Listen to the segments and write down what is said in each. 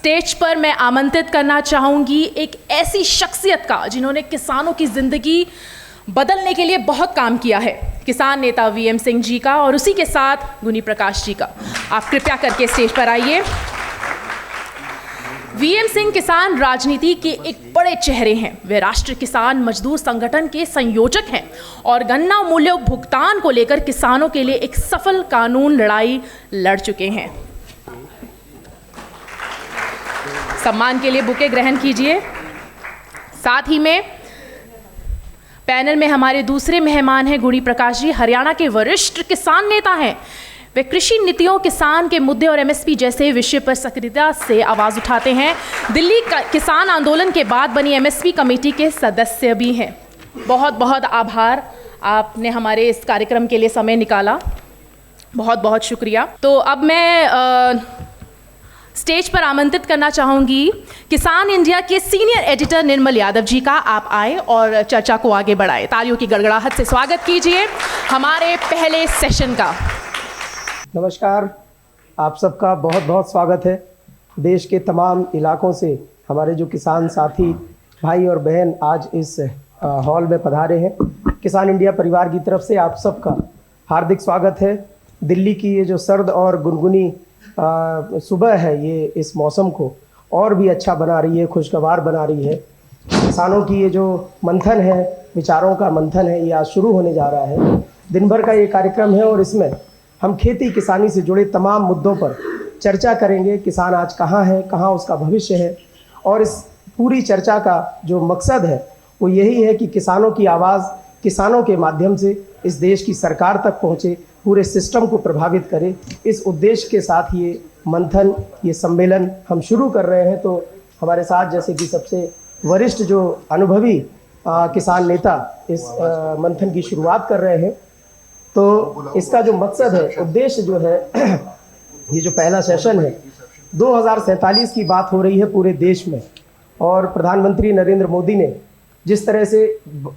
Stage पर मैं आमंत्रित करना चाहूँगी एक ऐसी शख्सियत का जिन्होंने किसानों की ज़िंदगी बदलने के लिए बहुत काम किया है, किसान नेता वीएम सिंह जी का, और उसी के साथ गुनी प्रकाश जी का। आप कृपया करके स्टेज पर आइए। वीएम सिंह किसान राजनीति के एक बड़े चेहरे हैं। वे राष्ट्रीय किसान मजदूर संगठन के संयोजक हैं और गन्ना मूल्य भुगतान को लेकर किसानों के लिए एक सफल कानून लड़ाई लड़ चुके हैं। सम्मान के लिए बुके ग्रहण कीजिए। साथ ही में पैनल में हमारे दूसरे मेहमान हैं गुनी प्रकाश जी, हरियाणा के वरिष्ठ किसान नेता हैं। वे कृषि नीतियों, किसान के मुद्दे और एमएसपी जैसे विषय पर सक्रियता से आवाज़ उठाते हैं। दिल्ली किसान आंदोलन के बाद बनी एमएसपी कमेटी के सदस्य भी हैं। बहुत बहुत आभार, आपने हमारे इस कार्यक्रम के लिए समय निकाला, बहुत बहुत शुक्रिया। तो अब मैं स्टेज पर आमंत्रित करना चाहूँगी किसान इंडिया के सीनियर एडिटर निर्मल यादव जी का। आप आए और चर्चा को आगे बढ़ाए। तालियों की गड़गड़ाहट से स्वागत कीजिए हमारे पहले सेशन का। नमस्कार, आप सबका बहुत बहुत स्वागत है। देश के तमाम इलाकों से हमारे जो किसान साथी भाई और बहन आज इस हॉल में पधारे हैं, किसान इंडिया परिवार की तरफ से आप सबका हार्दिक स्वागत है। दिल्ली की ये जो सर्द और गुनगुनी सुबह है, ये इस मौसम को और भी अच्छा बना रही है, खुशगवार बना रही है। किसानों की ये जो मंथन है, विचारों का मंथन है, ये आज शुरू होने जा रहा है। दिन भर का ये कार्यक्रम है और इसमें हम खेती किसानी से जुड़े तमाम मुद्दों पर चर्चा करेंगे। किसान आज कहाँ है, कहाँ उसका भविष्य है, और इस पूरी चर्चा का जो मकसद है वो यही है कि किसानों की आवाज़ किसानों के माध्यम से इस देश की सरकार तक पहुँचे, पूरे सिस्टम को प्रभावित करे। इस उद्देश्य के साथ ये मंथन, ये सम्मेलन हम शुरू कर रहे हैं। तो हमारे साथ जैसे कि सबसे वरिष्ठ जो अनुभवी किसान नेता इस मंथन की शुरुआत कर रहे हैं। तो इसका जो मकसद है, उद्देश्य जो है, ये जो पहला सेशन है, 2047 की बात हो रही है पूरे देश में, और प्रधानमंत्री नरेंद्र मोदी ने जिस तरह से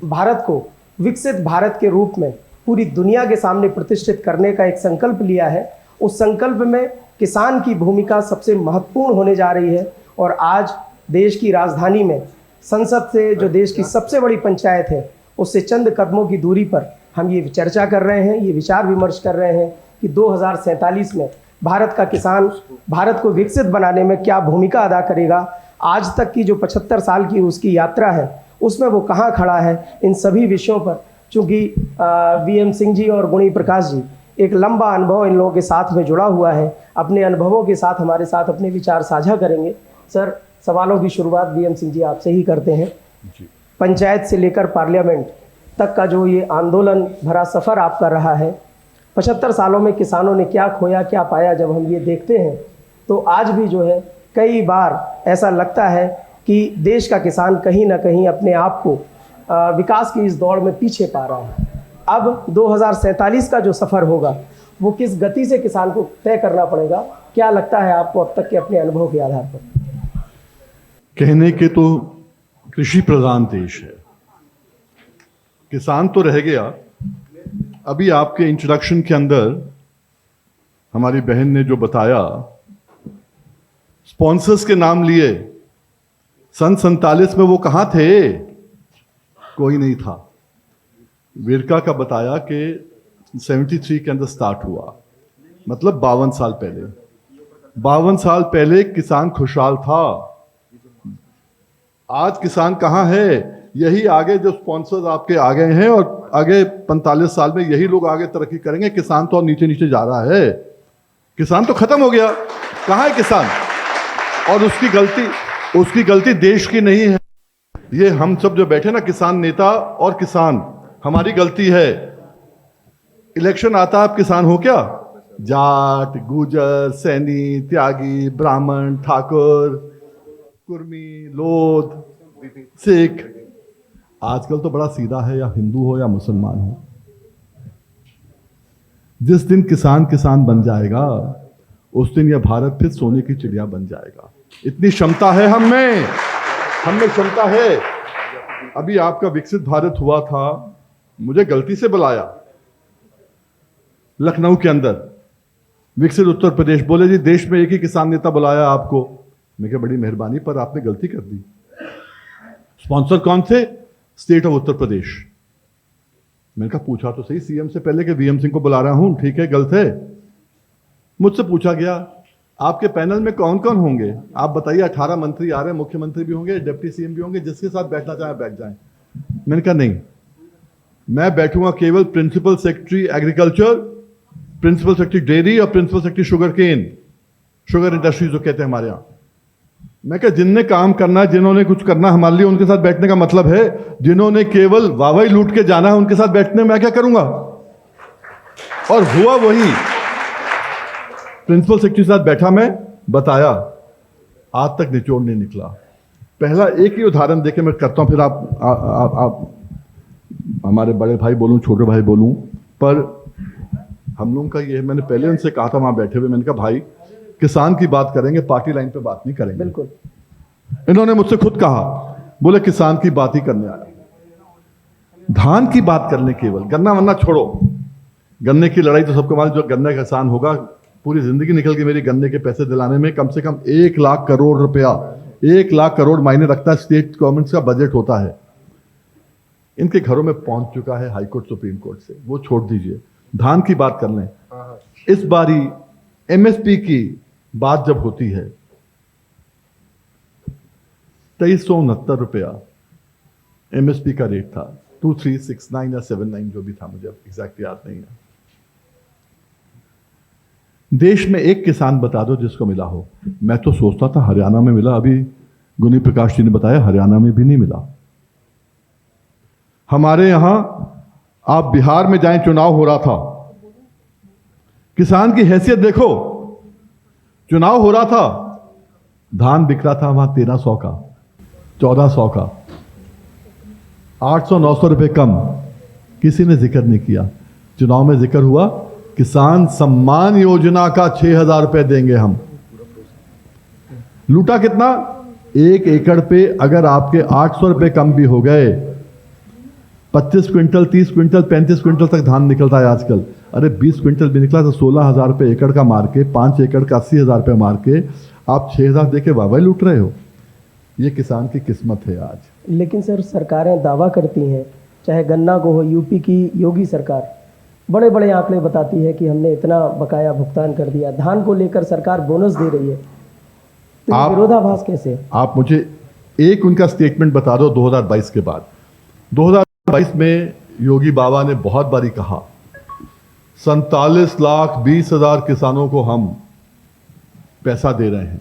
भारत को विकसित भारत के रूप में पूरी दुनिया के सामने प्रतिष्ठित करने का एक संकल्प लिया है, उस संकल्प में किसान की भूमिका सबसे महत्वपूर्ण होने जा रही है। और आज देश की राजधानी में संसद से, जो देश की सबसे बड़ी पंचायत है, उससे चंद कदमों की दूरी पर हम ये चर्चा कर रहे हैं, ये विचार विमर्श कर रहे हैं कि 2047 में भारत का किसान भारत को विकसित बनाने में क्या भूमिका अदा करेगा। आज तक की जो 75 साल की उसकी यात्रा है, उसमें वो कहाँ खड़ा है। इन सभी विषयों पर चूँकि वीएम सिंह जी और गुनी प्रकाश जी एक लंबा अनुभव इन लोगों के साथ में जुड़ा हुआ है, अपने अनुभवों के साथ हमारे साथ अपने विचार साझा करेंगे। सर, सवालों की शुरुआत वीएम सिंह जी आपसे ही करते हैं। पंचायत से लेकर पार्लियामेंट तक का जो ये आंदोलन भरा सफ़र आपका रहा है, 75 सालों में किसानों ने क्या खोया क्या पाया, जब हम ये देखते हैं तो आज भी जो है कई बार ऐसा लगता है कि देश का किसान कहीं ना कहीं अपने आप को विकास की इस दौड़ में पीछे पा रहा है। अब 2047 का जो सफ़र होगा वो किस गति से किसान को तय करना पड़ेगा, क्या लगता है आपको अब तक के अपने अनुभव के आधार पर? कहने के तो कृषि प्रधान देश है, किसान तो रह गया। अभी आपके इंट्रोडक्शन के अंदर हमारी बहन ने जो बताया, स्पॉन्सर्स के नाम लिए, सन 47 में वो कहाँ थे? कोई नहीं था। विरका का बताया कि 73 के अंदर स्टार्ट हुआ, मतलब 52 साल पहले। 52 साल पहले किसान खुशहाल था। आज किसान कहाँ है? यही आगे जो स्पॉन्सर्स आपके आ गए हैं, और आगे 45 साल में यही लोग आगे तरक्की करेंगे। किसान तो और नीचे नीचे जा रहा है, किसान तो खत्म हो गया। कहाँ है किसान? और उसकी गलती देश की नहीं है। ये हम सब जो बैठे ना, किसान नेता और किसान, हमारी गलती है। इलेक्शन आता है, आप किसान हो क्या? जाट, गुजर, सैनी, त्यागी, ब्राह्मण, ठाकुर, कुर्मी, लोध, सिख। आजकल तो बड़ा सीधा है, या हिंदू हो या मुसलमान हो। जिस दिन किसान किसान बन जाएगा, उस दिन यह भारत फिर सोने की चिड़िया बन जाएगा। इतनी क्षमता है हम में क्षमता है। अभी आपका विकसित भारत हुआ था, मुझे गलती से बुलाया लखनऊ के अंदर, विकसित उत्तर प्रदेश। बोले जी देश में एक ही किसान नेता बुलाया आपको, मैं कहा बड़ी मेहरबानी, पर आपने गलती कर दी। स्पॉन्सर कौन थे? State of Uttar Pradesh. मैंने कहा पूछा तो सही सीएम से पहले कि वीएम सिंह को बुला रहा हूं, ठीक है गलत है। मुझसे पूछा गया आपके पैनल में कौन कौन होंगे, आप बताइए। 18 मंत्री आ रहे हैं, मुख्यमंत्री भी होंगे, डिप्टी सीएम भी होंगे, जिसके साथ बैठना चाहे बैठ जाएं। मैंने कहा नहीं, मैं बैठूंगा केवल principal secretary agriculture, principal secretary dairy और principal secretary sugar cane, sugar industry जो कहते हैं हमारे यहाँ। मैं कहा जिनने काम करना है, जिन्होंने कुछ करना हमारे लिए, उनके साथ बैठने का मतलब है। जिन्होंने केवल वाहवाही लूट के जाना है, उनके साथ बैठने मैं क्या करूंगा? और हुआ वही। प्रिंसिपल सेक्रेटरी के साथ बैठा, मैं बताया, आज तक निचोड़ नहीं निकला। पहला एक ही उदाहरण देके मैं करता हूं, फिर आप हमारे बड़े भाई बोलूं, छोटे भाई बोलूं, पर हम लोगों का ये है, मैंने पहले उनसे कहा था वहां बैठे हुए, मैंने कहा भाई किसान की बात करेंगे, पार्टी लाइन पे बात नहीं करेंगे। बिल्कुल। इन्होंने मुझसे खुद कहा, बोले किसान की बात ही करने आया, धान की बात करने केवल, गन्ना वन्ना छोड़ो। गन्ने की लड़ाई तो सबको मालूम, जो गन्ने का किसान होगा पूरी जिंदगी निकल गई मेरी गन्ने के पैसे दिलाने में। कम से कम 1 लाख करोड़ रुपया, 1 लाख करोड़ मायने रखता है, स्टेट गवर्नमेंट का बजट होता है। इनके घरों में पहुंच चुका है हाईकोर्ट सुप्रीम कोर्ट से, वो छोड़ दीजिए। धान की बात कर लें, इस बारी एमएसपी की बात जब होती है, 2369 रुपया एमएसपी का रेट था, 2369 या 79 जो भी था, मुझे एग्जैक्ट याद नहीं है। देश में एक किसान बता दो जिसको मिला हो। मैं तो सोचता था हरियाणा में मिला, अभी गुनी प्रकाश जी ने बताया हरियाणा में भी नहीं मिला। हमारे यहां, आप बिहार में जाएं, चुनाव हो रहा था, किसान की हैसियत देखो, चुनाव हो रहा था, धान बिक रहा था वहां 1300 का, 1400 का, 800-900 रुपए कम, किसी ने जिक्र नहीं किया। चुनाव में जिक्र हुआ किसान सम्मान योजना का 6000 रुपए देंगे हम। लूटा कितना? 1 एकड़ पे अगर आपके 800 रुपए कम भी हो गए, 25 क्विंटल, 30 क्विंटल, 35 क्विंटल तक धान निकलता है आजकल। अरे 20 क्विंटल भी निकला तो 16,000 रुपए एकड़ का मार के, 5 एकड़ का 80,000 रुपए मार के आप 6,000 देके वाहवाही लूट रहे हो। ये किसान की किस्मत है आज। लेकिन सर, सरकारें दावा करती हैं, चाहे गन्ना को हो, यूपी की योगी सरकार बड़े बड़े आंकड़े बताती है कि हमने इतना बकाया भुगतान कर दिया। धान को लेकर सरकार बोनस दे रही है, तो ये विरोधाभास कैसे है? आप मुझे एक उनका स्टेटमेंट बता दो 2022 के बाद। 2022 में योगी बाबा ने बहुत बारी कहा 47,20,000 किसानों को हम पैसा दे रहे हैं।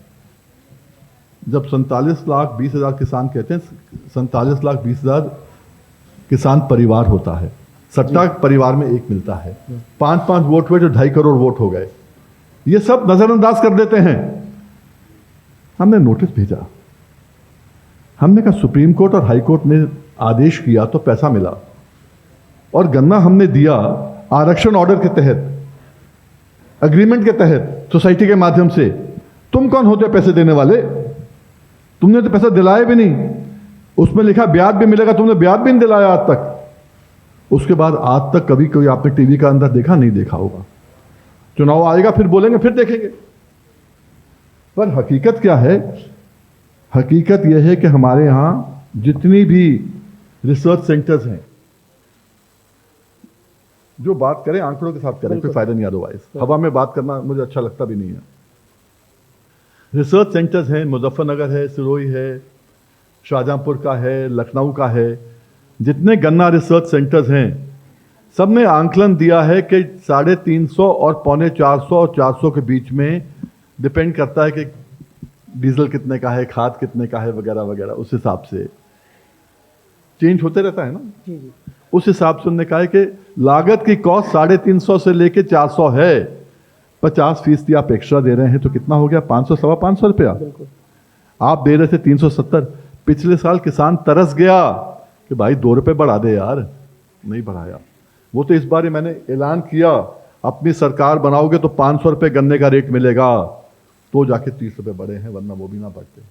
जब 47,20,000 किसान कहते हैं, 47,20,000 किसान परिवार होता है। सट्टा परिवार में एक मिलता है, 5-5 वोट हुए तो 2.5 करोड़ वोट हो गए। ये सब नजरअंदाज कर देते हैं। हमने नोटिस भेजा, हमने कहा सुप्रीम कोर्ट और हाई कोर्ट ने आदेश किया तो पैसा मिला, और गन्ना हमने दिया आरक्षण ऑर्डर के तहत, एग्रीमेंट के तहत, सोसाइटी के माध्यम से। तुम कौन होते पैसे देने वाले? तुमने तो पैसा दिलाया भी नहीं। उसमें लिखा ब्याज भी मिलेगा, तुमने ब्याज भी नहीं दिलाया आज तक। उसके बाद आज तक कभी कोई आपने टीवी का अंदर देखा? नहीं देखा होगा। चुनाव आएगा फिर बोलेंगे, फिर देखेंगे। पर हकीकत क्या है? हकीकत यह है कि हमारे यहां जितनी भी रिसर्च सेंटर्स हैं, जो बात करें आंकड़ों के साथ करें, कोई फायदा नहीं। अदरवाइज हवा में बात करना मुझे अच्छा लगता भी नहीं है। रिसर्च सेंटर्स हैं, मुजफ्फरनगर है, सिरोही है, शाहजहांपुर का है, लखनऊ का है। जितने गन्ना रिसर्च सेंटर्स हैं, सब ने आंकलन दिया है कि 350 और 450 और 400 के बीच में, डिपेंड करता है कि डीजल कितने का है, खाद कितने का है, वगैरह वगैरह। उस हिसाब से चेंज होते रहता है ना। जी जी। उस हिसाब से उन्होंने कहा है कि लागत की कॉस्ट 350 से लेके 400 है। 50% आप एक्स्ट्रा दे रहे हैं तो कितना हो गया? 500, 550 रुपया। आप दे रहे थे 370। पिछले साल किसान तरस गया कि भाई 2 रुपए बढ़ा दे यार, नहीं बढ़ाया। वो तो इस बार मैंने ऐलान किया, अपनी सरकार बनाओगे तो 500 रुपए गन्ने का रेट मिलेगा, तो जाके 30 रुपए बढ़े हैं, वरना वो भी ना बढ़ते,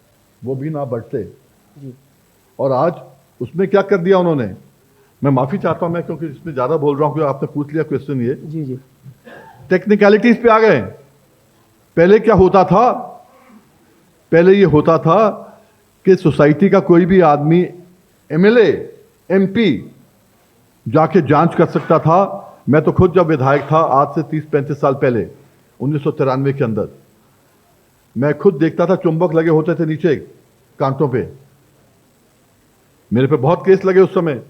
वो भी ना बढ़ते जी। और आज उसमें क्या कर दिया उन्होंने? मैं माफी चाहता हूं मैं, क्योंकि इसमें ज्यादा बोल रहा हूं, क्योंकि आपने पूछ लिया क्वेश्चन ये। जी जी। टेक्निकलिटीज पे आ गए। पहले क्या होता था? पहले ये होता था कि सोसाइटी का कोई भी आदमी एमएलए एमपी जाके जांच कर सकता था। मैं तो खुद जब विधायक था आज से 30-35 साल पहले 1993 के अंदर, मैं खुद देखता था चुंबक लगे होते थे नीचे कांटों पे। मेरे पे बहुत केस लगे उस समय,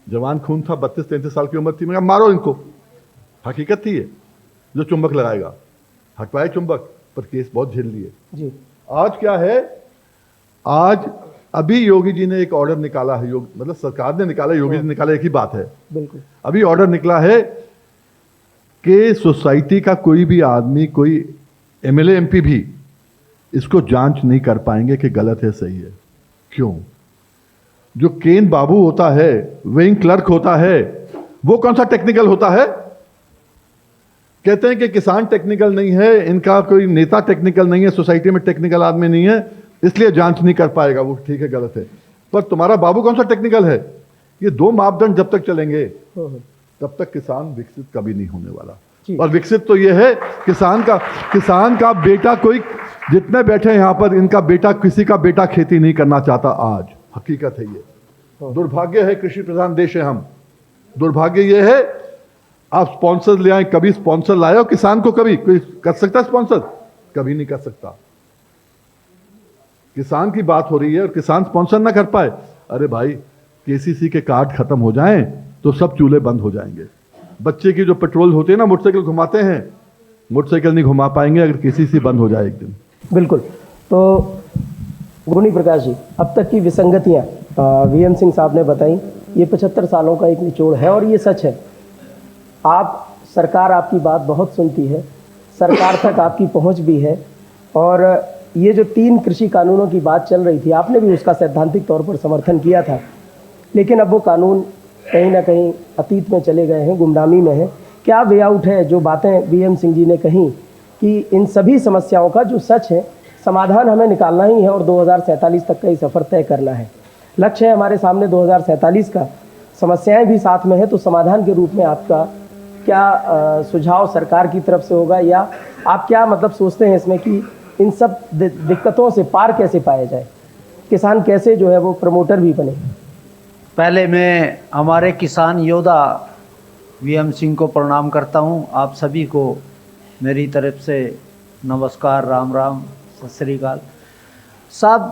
जवान खून था, 32-33 साल की उम्र थी। मैं मारो इनको, हकीकत थी ये, जो चुंबक लगाएगा हटवाए चुंबक, पर केस बहुत झेल लिए जी। आज क्या है, आज अभी योगी जी ने एक ऑर्डर निकाला है, मतलब सरकार ने निकाला, योगी जी ने निकाला, एक ही बात है। बिल्कुल। अभी ऑर्डर निकला है कि सोसाइटी का कोई भी आदमी, कोई एमएलए एमपी भी इसको जांच नहीं कर पाएंगे कि गलत है सही है। क्यों? जो केन बाबू होता है, विंग क्लर्क होता है, वो कौन सा टेक्निकल होता है? कहते हैं कि किसान टेक्निकल नहीं है, इनका कोई नेता टेक्निकल नहीं है, सोसाइटी में टेक्निकल आदमी नहीं है, इसलिए जांच नहीं कर पाएगा। वो ठीक है, गलत है। पर तुम्हारा बाबू कौन सा टेक्निकल है? ये दो मापदंड जब तक चलेंगे तब तक किसान विकसित कभी नहीं होने वाला। और विकसित तो ये है, किसान का बेटा, कोई जितने बैठे यहां पर, इनका बेटा, किसी का बेटा खेती नहीं करना चाहता। आज हकीकत है ये। दुर्भाग्य है, कृषि प्रधान देश है हम। दुर्भाग्य ये है, आप स्पॉन्सर ले आए, कभी स्पॉन्सर लाए हो किसान को? कभी कोई कर सकता स्पॉन्सर? कभी नहीं कर सकता। किसान की बात हो रही है और किसान स्पॉन्सर ना कर पाए। अरे भाई, केसीसी के कार्ड खत्म हो जाएं तो सब चूल्हे बंद हो जाएंगे। बच्चे की जो पेट्रोल होते हैं ना, मोटरसाइकिल घुमाते हैं, मोटरसाइकिल नहीं घुमा पाएंगे अगर केसीसी बंद हो जाए एक दिन। बिल्कुल। तो गुणी प्रकाश जी, अब तक की विसंगतियां वीएम सिंह साहब ने बताई, ये 75 सालों का एक निचोड़ है और ये सच है। सरकार आपकी बात बहुत सुनती है, सरकार तक आपकी पहुंच भी है। और ये जो 3 कृषि कानूनों की बात चल रही थी, आपने भी उसका सैद्धांतिक तौर पर समर्थन किया था, लेकिन अब वो कानून कहीं ना कहीं अतीत में चले गए हैं, गुमनामी में है। क्या वे आउट है जो बातें वीएम सिंह जी ने कही कि इन सभी समस्याओं का जो सच है, समाधान हमें निकालना ही है और 2047 तक का ही सफ़र तय करना है। लक्ष्य है हमारे सामने 2047 का, समस्याएं भी साथ में है। तो समाधान के रूप में आपका क्या सुझाव सरकार की तरफ से होगा, या आप क्या मतलब सोचते हैं इसमें कि इन सब दिक्कतों से पार कैसे पाया जाए, किसान कैसे जो है वो प्रमोटर भी बने? पहले मैं हमारे किसान योद्धा वीएम सिंह को प्रणाम करता हूं। आप सभी को मेरी तरफ से नमस्कार, राम राम, सत श्री अकाल। साहब,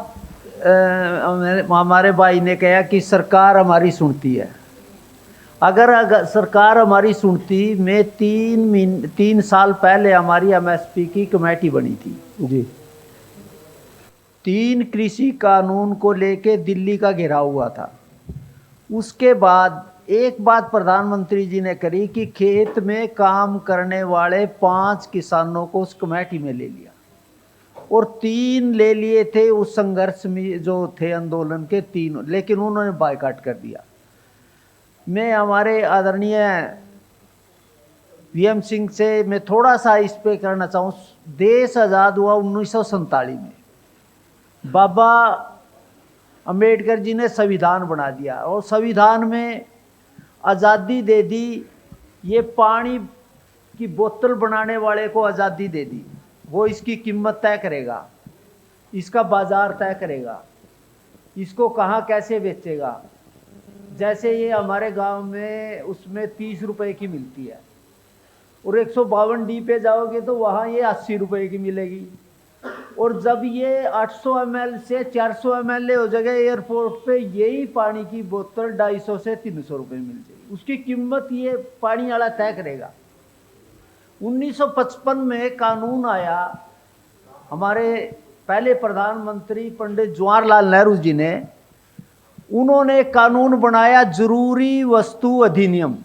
हमारे भाई ने कहा कि सरकार हमारी सुनती है। अगर सरकार हमारी सुनती, मैं 3 साल पहले हमारी एमएसपी की कमेटी बनी थी जी। 3 कृषि कानून को लेके दिल्ली का घेराव हुआ था। उसके बाद एक बात प्रधानमंत्री जी ने करी कि खेत में काम करने वाले 5 किसानों को उस कमेटी में ले लिया और 3 ले लिए थे उस संघर्ष में जो थे आंदोलन के 3, लेकिन उन्होंने बायकॉट कर दिया। मैं हमारे आदरणीय वीएम सिंह से मैं थोड़ा सा इस पे करना चाहूँ। देश आज़ाद हुआ 1947 में, बाबा अंबेडकर जी ने संविधान बना दिया और संविधान में आज़ादी दे दी। ये पानी की बोतल बनाने वाले को आज़ादी दे दी, वो इसकी कीमत तय करेगा, इसका बाजार तय करेगा, इसको कहाँ कैसे बेचेगा। जैसे ये हमारे गांव में उसमें 30 रुपए की मिलती है और 152D पे जाओगे तो वहाँ ये 80 रुपए की मिलेगी। और जब ये 800 ml से 400 ml हो जाएगा एयरपोर्ट पे, यही पानी की बोतल 250 से 300 रुपए मिल जाएगी। उसकी कीमत ये पानी वाला तय करेगा। 1955 में कानून आया, हमारे पहले प्रधानमंत्री पंडित जवाहरलाल नेहरू जी ने, उन्होंने कानून बनाया जरूरी वस्तु अधिनियम,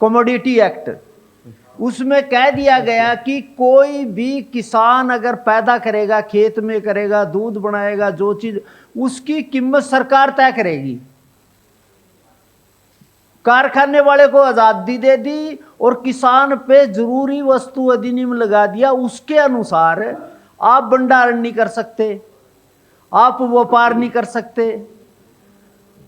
कमोडिटी एक्ट। उसमें कह दिया गया कि कोई भी किसान अगर पैदा करेगा, खेत में करेगा, दूध बनाएगा, जो चीज, उसकी कीमत सरकार तय करेगी। कारखाने वाले को आजादी दे दी और किसान पे जरूरी वस्तु अधिनियम लगा दिया। उसके अनुसार आप भंडारण नहीं कर सकते, आप व्यापार नहीं कर सकते,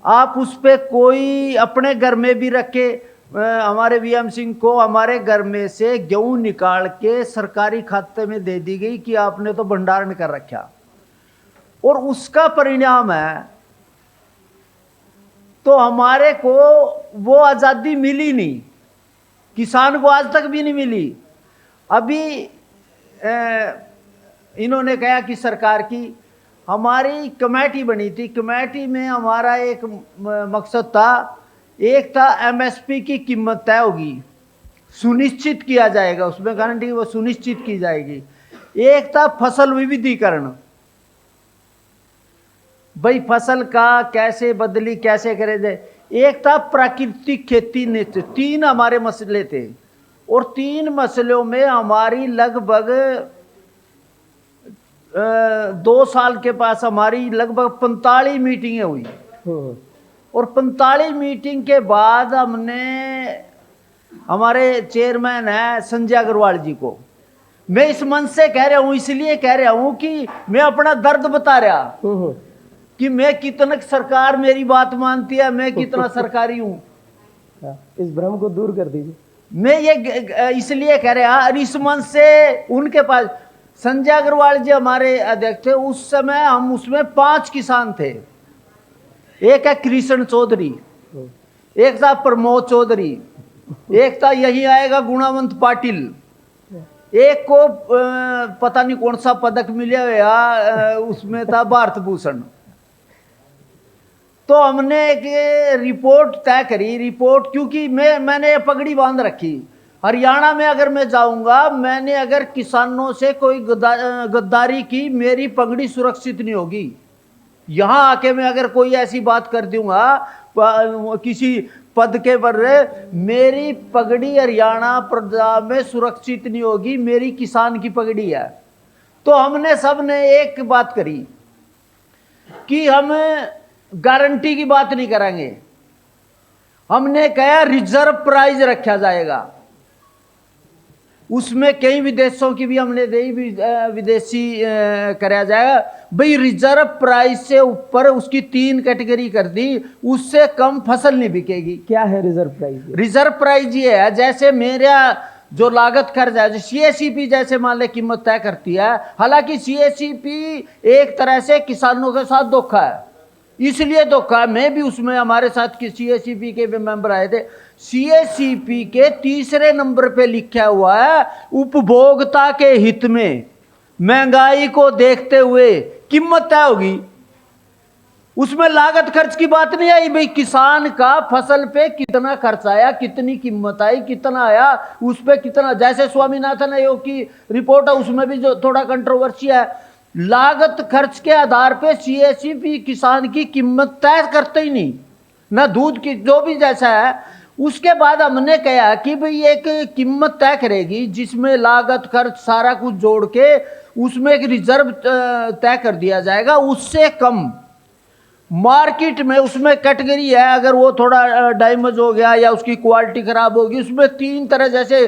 आप उस पे कोई अपने घर में भी रखे। हमारे वीएम सिंह को हमारे घर में से गेहूं निकाल के सरकारी खाते में दे दी गई कि आपने तो भंडारण कर रखा। और उसका परिणाम है तो हमारे को वो आज़ादी मिली नहीं, किसान को आज तक भी नहीं मिली। अभी इन्होंने कहा कि सरकार की हमारी कमेटी बनी थी, कमेटी में हमारा एक मकसद था, एक था एमएसपी की कीमत तय होगी, सुनिश्चित किया जाएगा, उसमें गारंटी वो सुनिश्चित की जाएगी। एक था फसल विविधीकरण, भाई फसल का कैसे बदली कैसे करे जाए। एक था प्राकृतिक खेती नित्य। तीन हमारे मसले थे और तीन मसलों में हमारी लगभग 2 साल के पास हमारी लगभग 45 मीटिंगें हुई और 45 मीटिंग के बाद हमने हमारे चेयरमैन है संजय अग्रवाल जी को, मैं इस मंच से कह रहा हूं, इसलिए कह रहा हूं कि मैं अपना दर्द बता रहा कि मैं कितना सरकार मेरी बात मानती है, मैं कितना सरकारी हूं। इस भ्रम को दूर कर दीजिए। मैं ये इसलिए कह रहा और इस मंच से उनके पास संजय अग्रवाल जी हमारे अध्यक्ष थे, उस समय हम उसमें 5 किसान थे। एक है कृष्ण चौधरी, एक था प्रमोद चौधरी, एक था यही आएगा गुणावंत पाटिल, एक को पता नहीं कौन सा पदक मिला या उसमें था भारत भूषण। तो हमने एक रिपोर्ट तय करी, रिपोर्ट क्योंकि मैंने पगड़ी बांध रखी, हरियाणा में अगर मैं जाऊंगा, मैंने अगर किसानों से कोई गद्दारी की, मेरी पगड़ी सुरक्षित नहीं होगी। यहां आके मैं अगर कोई ऐसी बात कर दूंगा किसी पद के पर, मेरी पगड़ी हरियाणा पंजाब में सुरक्षित नहीं होगी, मेरी किसान की पगड़ी है। तो हमने सब ने एक बात करी कि हम गारंटी की बात नहीं करेंगे, हमने कहा रिजर्व प्राइस रखा जाएगा। उसमें कई विदेशों की भी हमने दी, विदेशी कराया जाएगा। भाई रिजर्व प्राइस से ऊपर उसकी 3 कैटेगरी कर दी, उससे कम फसल नहीं बिकेगी। क्या है रिजर्व प्राइस? रिजर्व प्राइस ये है, जैसे मेरा जो लागत खर्च है, सीएसीपी जैसे मान ले कीमत तय करती है, हालांकि सीएसीपी एक तरह से किसानों के साथ धोखा है, इसलिए धोखा, मैं भी उसमें हमारे साथ सीएसीपी के भी मेंबर आए थे। सीएसीपी के 3रे नंबर पे लिखा हुआ है उपभोक्ता के हित में महंगाई को देखते हुए कीमत तय होगी। उसमें लागत खर्च की बात नहीं आई, भाई किसान का फसल पे कितना खर्च आया, कितनी कीमत आई, कितना आया, उस पे कितना, जैसे स्वामीनाथन आयोग की रिपोर्ट है उसमें भी जो थोड़ा कंट्रोवर्सी है, लागत खर्च के आधार पे सीएसीपी किसान की कीमत तय करते ही नहीं, ना दूध की जो भी जैसा है। उसके बाद हमने कहा कि भाई एक कीमत तय करेगी जिसमें लागत खर्च सारा कुछ जोड़ के उसमें एक रिजर्व तय कर दिया जाएगा, उससे कम मार्केट में उसमें कैटेगरी है, अगर वो थोड़ा डैमेज हो गया या उसकी क्वालिटी खराब होगी, उसमें 3 तरह, जैसे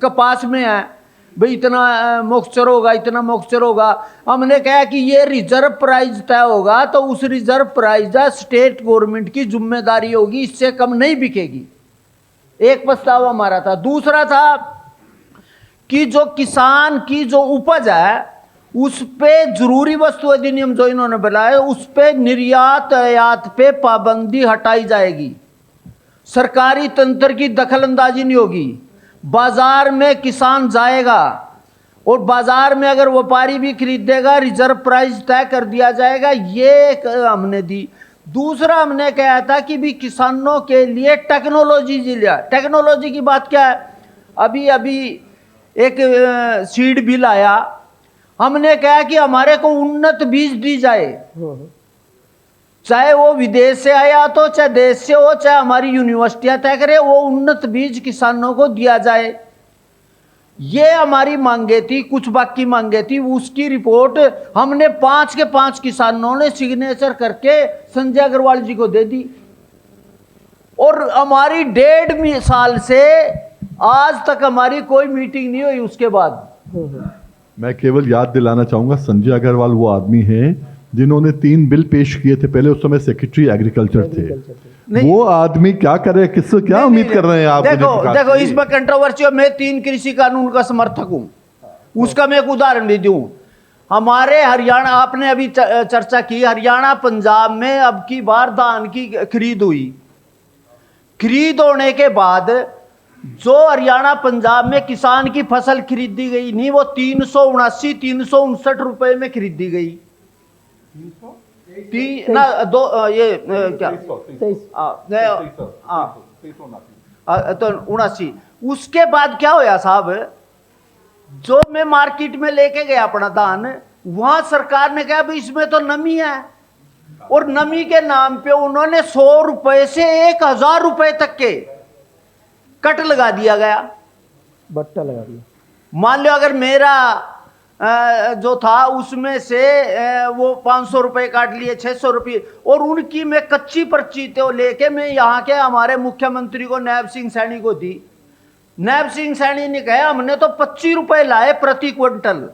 कपास में है भाई इतना मॉइस्चर होगा, इतना मॉइस्चर होगा। हमने कहा कि ये रिजर्व प्राइस तय होगा तो उस रिजर्व प्राइस का स्टेट गवर्नमेंट की जिम्मेदारी होगी, इससे कम नहीं बिकेगी। एक प्रस्ताव हमारा था। दूसरा था कि जो किसान की जो उपज है उस पे जरूरी वस्तु अधिनियम जो इन्होंने बनाया, उस पे निर्यात आयात पे पाबंदी हटाई जाएगी, सरकारी तंत्र की दखलंदाजी नहीं होगी, बाजार में किसान जाएगा और बाजार में अगर व्यापारी भी खरीदेगा रिजर्व प्राइस तय कर दिया जाएगा, ये हमने दी। दूसरा हमने कहा था कि भी किसानों के लिए टेक्नोलॉजी जिला, टेक्नोलॉजी की बात क्या है, अभी अभी एक सीड बिल आया, हमने कहा कि हमारे को उन्नत बीज दी जाए, चाहे वो विदेश से आया तो चाहे देश से हो, चाहे हमारी यूनिवर्सिटियां तय करे, वो उन्नत बीज किसानों को दिया जाए। ये हमारी मांगे थी, कुछ बाकी मांगे थी, उसकी रिपोर्ट हमने 5 के 5 किसानों ने सिग्नेचर करके संजय अग्रवाल जी को दे दी। और हमारी 1.5 साल से आज तक हमारी कोई मीटिंग नहीं हुई उसके बाद। मैं केवल याद दिलाना चाहूंगा, संजय अग्रवाल वो आदमी हैं जिन्होंने 3 बिल पेश किए थे, पहले उस समय सेक्रेटरी एग्रीकल्चर थे। वो आदमी क्या करे, किससे क्या उम्मीद कर रहे हैं आप? देखो इसमें कंट्रोवर्सी है, मैं 3 कृषि कानून का समर्थक हूं, उसका मैं एक उदाहरण भी दूं। हमारे हरियाणा, आपने अभी चर्चा की, हरियाणा पंजाब में अब की बार धान की खरीद हुई। खरीद होने के बाद जो हरियाणा पंजाब में किसान की फसल खरीदी गई नहीं, वो 359 रुपए में खरीदी गई। तो 79। उसके बाद क्या होया साहब, जो मैं मार्केट में लेके गया अपना धान, वहां सरकार ने कहा भाई इसमें तो नमी है, और नमी के नाम पे उन्होंने 100 रुपए से 1000 रुपए तक के कट लगा दिया गया, बट्टा लगा दिया। मान लो अगर मेरा जो था उसमें से वो 500 रुपए काट लिए, 600 रुपये, और उनकी मैं कच्ची पर्ची तो लेके मैं यहाँ के हमारे मुख्यमंत्री को, नायब सिंह सैनी को दी। नायब सिंह सैनी ने कहा हमने तो 25 रुपए लाए प्रति क्विंटल,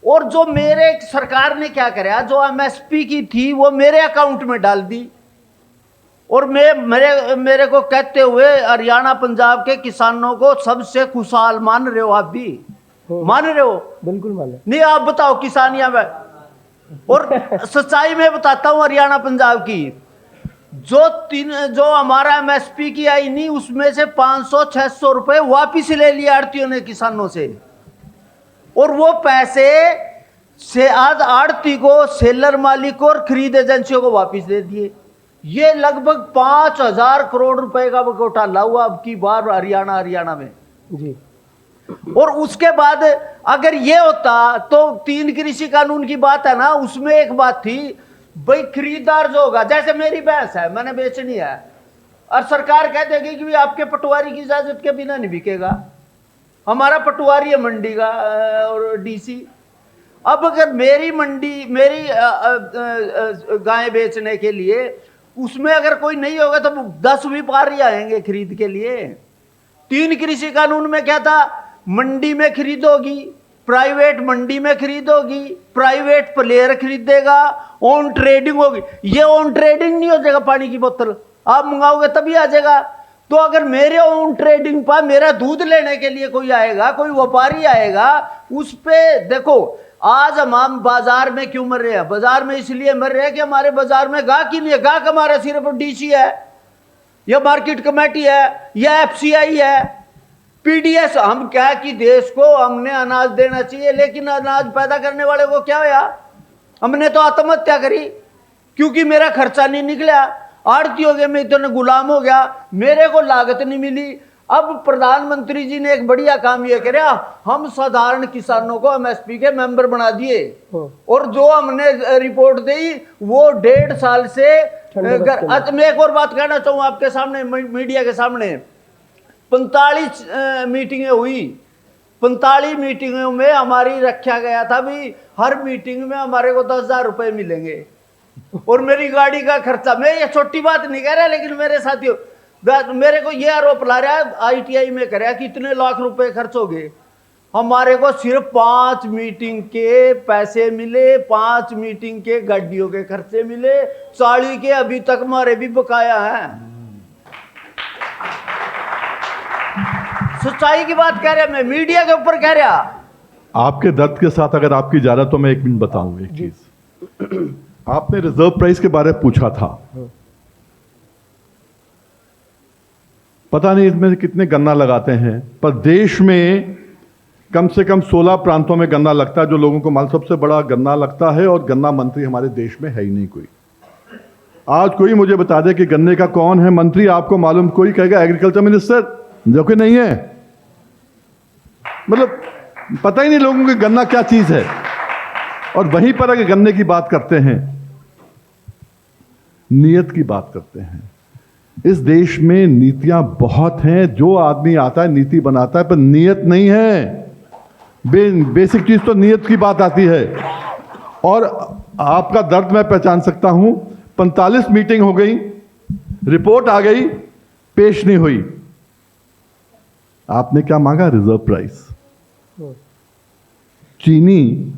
और जो मेरे सरकार ने क्या कराया, जो एमएसपी की थी वो मेरे अकाउंट में डाल दी, और मेरे को कहते हुए हरियाणा पंजाब के किसानों को सबसे खुशहाल मान रहे हो। आप भी मान रहे हो? बिल्कुल मान। नहीं, आप बताओ किसानियां में, और सच्चाई में बताता हूं हरियाणा पंजाब की, जो हमारा एमएसपी की आई नहीं, उसमें से 500-600 रुपए वापिस ले लिए आड़तियों ने किसानों से, और वो पैसे से आज आड़ती को, सेलर मालिक को और खरीद एजेंसियों को वापिस दे दिए। ये लगभग 5000 करोड़ रुपए का घोटाला हुआ अब की बार हरियाणा में जी। और उसके बाद अगर ये होता तो 3 कृषि कानून की बात है ना, उसमें एक बात थी भाई खरीदार जो होगा, जैसे मेरी भैंस है मैंने बेचनी है, और सरकार कह देगी कि आपके पटवारी की इजाजत के बिना नहीं बिकेगा, हमारा पटवारी है मंडी का और डीसी। अब अगर मेरी मंडी, मेरी गाय बेचने के लिए उसमें अगर कोई नहीं होगा तो 10 व्यापारी आएंगे खरीद के लिए। 3 कृषि कानून में क्या था, मंडी में खरीदोगी, प्राइवेट मंडी में खरीदोगी, प्राइवेट प्लेयर खरीदेगा, ऑन ट्रेडिंग होगी। ये ऑन ट्रेडिंग नहीं हो जाएगा, पानी की बोतल आप मंगाओगे तभी आ जाएगा। तो अगर मेरे ऑन ट्रेडिंग पर मेरा दूध लेने के लिए कोई आएगा, कोई व्यापारी आएगा, उस पे देखो आज हम बाजार में क्यों मर रहे हैं, बाजार में इसलिए मर रहे हैं कि हमारे बाजार में गाहक ही नहीं है। गाहक हमारा सिर्फ डीसी है, या मार्केट कमेटी है, या एफसीआई है, पीडीएस। हम क्या कि देश को हमने अनाज देना चाहिए, लेकिन अनाज पैदा करने वाले को क्या होया, हमने तो आत्महत्या करी क्योंकि मेरा खर्चा नहीं निकला, आड़तियों के मैं इतने गुलाम हो गया, मेरे को लागत नहीं मिली। अब प्रधानमंत्री जी ने एक बढ़िया काम ये किया, हम साधारण किसानों को एमएसपी के मेंबर बना दिए, और जो हमने रिपोर्ट दी वो 1.5 साल से मैं एक और बात कहना चाहूँ आपके सामने, मीडिया के सामने, 45 मीटिंगें हुई। 45 मीटिंगों में हमारी रखा गया था भी हर मीटिंग में हमारे को 10,000 रुपए मिलेंगे, और मेरी गाड़ी का खर्चा, मैं ये छोटी बात नहीं कह रहा, लेकिन मेरे साथियों मेरे को ये आरोप ला रहा है आईटीआई में कर रहा है कि इतने लाख रुपए खर्च हो गए, हमारे को सिर्फ 5 मीटिंग के पैसे मिले, 5 मीटिंग के गाड़ियों के खर्चे मिले, 40 के अभी तक हमारे भी बकाया है। सच्चाई की बात कह रहा मैं, मीडिया के ऊपर कह रहा। आपके दर्द के साथ अगर आपकी इजाजत तो मैं 1 मिनट बताऊं एक चीज। आपने रिजर्व प्राइस के बारे में पूछा था, पता नहीं इसमें से कितने गन्ना लगाते हैं, पर देश में कम से कम 16 प्रांतों में गन्ना लगता है, जो लोगों को मालूम, सबसे बड़ा गन्ना लगता है, और गन्ना मंत्री हमारे देश में है ही नहीं कोई। आज कोई मुझे बता दे कि गन्ने का कौन है मंत्री, आपको मालूम? कोई कहेगा एग्रीकल्चर मिनिस्टर, जो कि नहीं है। मतलब पता ही नहीं लोगों को गन्ना क्या चीज है। और वहीं पर अगर गन्ने की बात करते हैं, नियत की बात करते हैं, इस देश में नीतियां बहुत हैं, जो आदमी आता है नीति बनाता है, पर नियत नहीं है। बेसिक चीज तो नियत की बात आती है। और आपका दर्द मैं पहचान सकता हूं, 45 मीटिंग हो गई, रिपोर्ट आ गई, पेश नहीं हुई। आपने क्या मांगा? Reserve price. चीनी,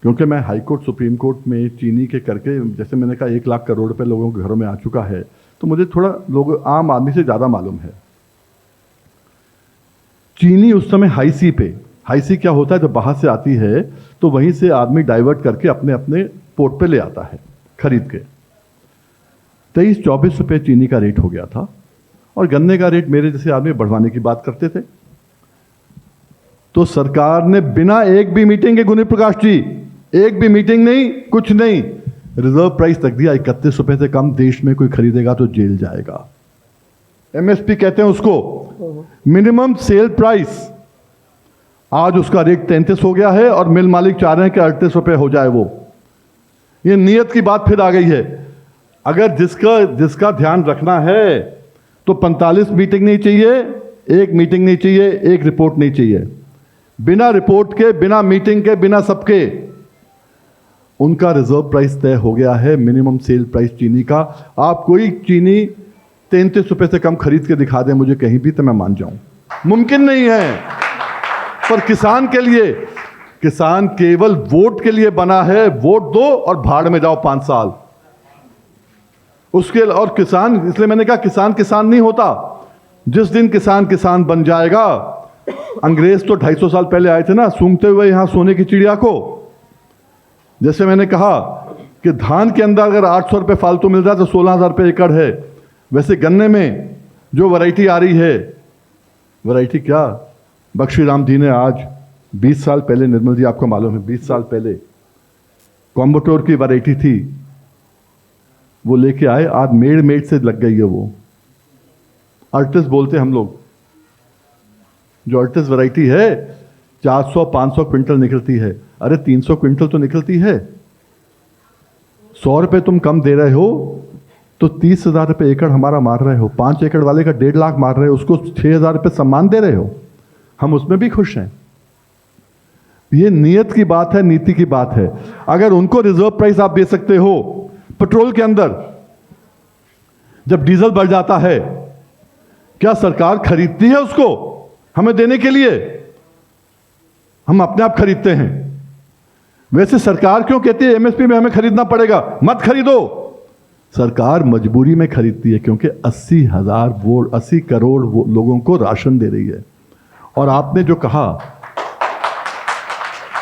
क्योंकि मैं हाई कोर्ट सुप्रीम कोर्ट में चीनी के करके, जैसे मैंने कहा 1 लाख करोड़ रुपए लोगों के घरों में आ चुका है, तो मुझे थोड़ा लोग आम आदमी से ज्यादा मालूम है। चीनी उस समय हाई सी क्या होता है, जब बाहर से आती है तो वहीं से आदमी डाइवर्ट करके अपने अपने पोर्ट पे ले आता है खरीद के। 23-24 रुपये चीनी का रेट हो गया था और गन्ने का रेट मेरे जैसे आदमी बढ़वाने की बात करते थे। तो सरकार ने बिना एक भी मीटिंग के, गुनी प्रकाश जी, एक भी मीटिंग नहीं, कुछ नहीं, रिजर्व प्राइस तक दिया। 31 रुपए से कम देश में कोई खरीदेगा तो जेल जाएगा। एमएसपी कहते हैं उसको, मिनिमम सेल प्राइस। आज उसका रेट 33 हो गया है और मिल मालिक चाह रहे हैं कि 38 रुपए हो जाए वो। ये नियत की बात फिर आ गई है। अगर जिसका ध्यान रखना है तो 45 मीटिंग नहीं चाहिए, एक मीटिंग नहीं चाहिए, एक रिपोर्ट नहीं चाहिए। बिना रिपोर्ट के, बिना मीटिंग के, बिना सबके उनका रिजर्व प्राइस तय हो गया है, मिनिमम सेल प्राइस चीनी का। आप कोई चीनी 33 रुपए से कम खरीद के दिखा दें मुझे कहीं भी तो मैं मान जाऊं, मुमकिन नहीं है। पर किसान के लिए, किसान केवल वोट के लिए बना है। वोट दो और भाड़ में जाओ 5 साल उसके। और किसान, इसलिए मैंने कहा किसान किसान नहीं होता। जिस दिन किसान किसान बन जाएगा, अंग्रेज तो 250 साल पहले आए थे ना, सूंघते हुए यहां सोने की चिड़िया को। जैसे मैंने कहा कि धान के अंदर अगर 800 रुपये फालतू मिल रहा है तो 16,000 रुपये एकड़ है। वैसे गन्ने में जो वैरायटी आ रही है, वैरायटी क्या, बख्शी राम जी ने आज 20 साल पहले, निर्मल जी आपको मालूम है 20 साल पहले कॉम्बोटोर की वैरायटी थी, वो लेके आए। आज मेड़ से लग गई है वो। अर्टिस बोलते हम लोग, जो अर्टिस वैरायटी है 400-500 क्विंटल निकलती है। अरे 300 क्विंटल तो निकलती है। 100 रुपये तुम कम दे रहे हो तो 30,000 रुपये एकड़ हमारा मार रहे हो। 5 एकड़ वाले का 1.5 लाख मार रहे हो, उसको 6,000 रुपये सम्मान दे रहे हो। हम उसमें भी खुश हैं। ये नियत की बात है, नीति की बात है। अगर उनको रिजर्व प्राइस आप दे सकते हो, पेट्रोल के अंदर जब डीजल बढ़ जाता है, क्या सरकार खरीदती है उसको हमें देने के लिए? हम अपने आप खरीदते हैं। वैसे सरकार क्यों कहती है एमएसपी में हमें खरीदना पड़ेगा? मत खरीदो। सरकार मजबूरी में खरीदती है क्योंकि 80 करोड़ लोगों को राशन दे रही है। और आपने जो कहा,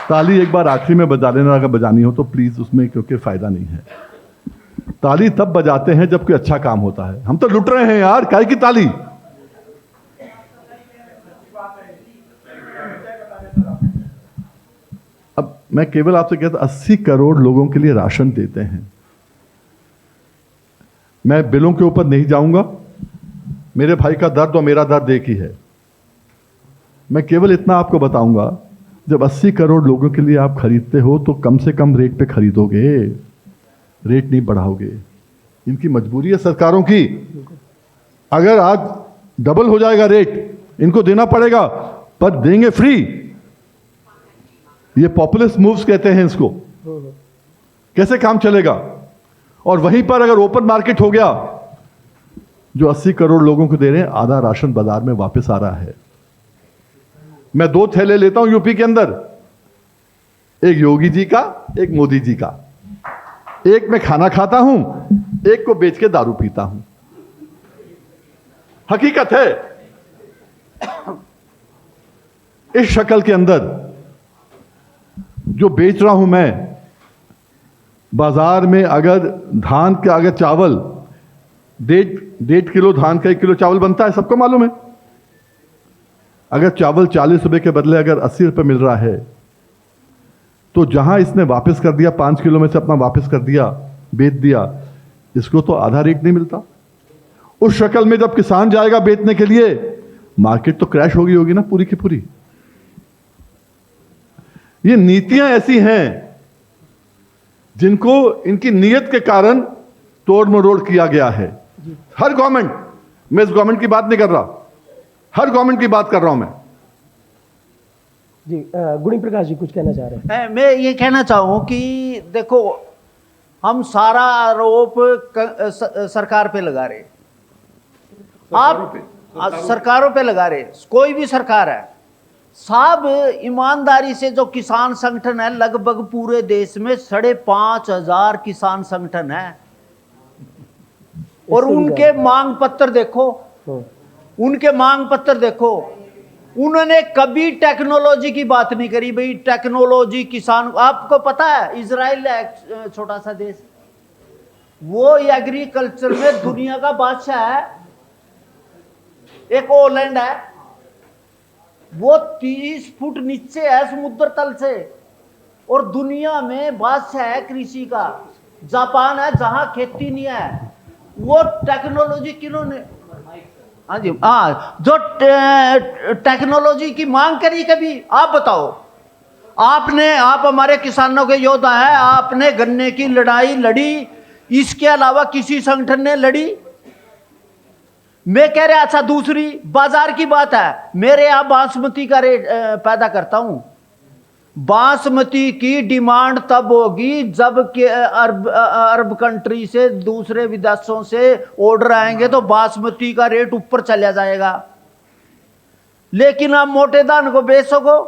ताली एक बार आखिरी में बजा लेना अगर बजानी हो तो प्लीज उसमें, क्योंकि फायदा नहीं है। ताली तब बजाते हैं जब कोई अच्छा काम होता है। हम तो लुट रहे हैं यार, काहे की ताली? अब मैं केवल आपसे कहता, 80 करोड़ लोगों के लिए राशन देते हैं। मैं बिलों के ऊपर नहीं जाऊंगा, मेरे भाई का दर्द और मेरा दर्द एक ही है। मैं केवल इतना आपको बताऊंगा, जब 80 करोड़ लोगों के लिए आप खरीदते हो तो कम से कम रेट पे खरीदोगे, रेट नहीं बढ़ाओगे। इनकी मजबूरी है सरकारों की। अगर आज डबल हो जाएगा रेट, इनको देना पड़ेगा, पर देंगे फ्री। ये पॉपुलिस्ट मूव्स कहते हैं इसको। कैसे काम चलेगा? और वहीं पर अगर ओपन मार्केट हो गया, जो 80 करोड़ लोगों को दे रहे हैं, आधा राशन बाजार में वापस आ रहा है। मैं 2 थैले लेता हूं यूपी के अंदर, एक योगी जी का, एक मोदी जी का। एक में खाना खाता हूं, एक को बेच के दारू पीता हूं। हकीकत है। इस शक्ल के अंदर जो बेच रहा हूं मैं, बाजार में अगर धान का, अगर चावल 1.5 किलो धान का 1 किलो चावल बनता है, सबको मालूम है। अगर चावल 40 रुपए के बदले अगर 80 रुपए मिल रहा है, तो जहां इसने वापस कर दिया, 5 किलो में से अपना वापस कर दिया, बेच दिया, इसको तो आधा रेट नहीं मिलता। उस शक्ल में जब किसान जाएगा बेचने के लिए, मार्केट तो क्रैश होगी ना पूरी की पूरी। ये नीतियां ऐसी हैं जिनको इनकी नीयत के कारण तोड़ मरोड़ किया गया है। हर गवर्नमेंट, मैं इस गवर्नमेंट की बात नहीं कर रहा, हर गवर्नमेंट की बात कर रहा हूं मैं। जी गुणी प्रकाश जी कुछ कहना चाह रहे हैं? मैं ये कहना चाहूँ कि देखो, हम सारा आरोप सरकार पे लगा रहे, आप सरकारों पे लगा रहे, कोई भी सरकार है। साहब ईमानदारी से जो किसान संगठन है, लगभग पूरे देश में 5,500 किसान संगठन है, और उनके मांग पत्र देखो, उनके मांग पत्र देखो। उन्होंने कभी टेक्नोलॉजी की बात नहीं करी। भाई टेक्नोलॉजी किसान, आपको पता है इजराइल है एक छोटा सा देश, वो एग्रीकल्चर में दुनिया का बादशाह है। एक ओलैंड है, वो 30 फुट नीचे है समुद्र तल से, और दुनिया में बादशाह है कृषि का। जापान है जहां खेती नहीं है, वो टेक्नोलॉजी किन्होंने, हाँ जी हाँ, जो टेक्नोलॉजी की मांग करी कभी, आप बताओ। आप हमारे किसानों के योद्धा हैं, आपने गन्ने की लड़ाई लड़ी, इसके अलावा किसी संगठन ने लड़ी? मैं कह रहा, अच्छा दूसरी बाजार की बात है, मेरे यहां बासमती का रेट पैदा करता हूं। बासमती की डिमांड तब होगी जब के अरब कंट्री से, दूसरे विदेशों से ऑर्डर आएंगे तो बासमती का रेट ऊपर चला जाएगा। लेकिन आप मोटे दान को बेच सको,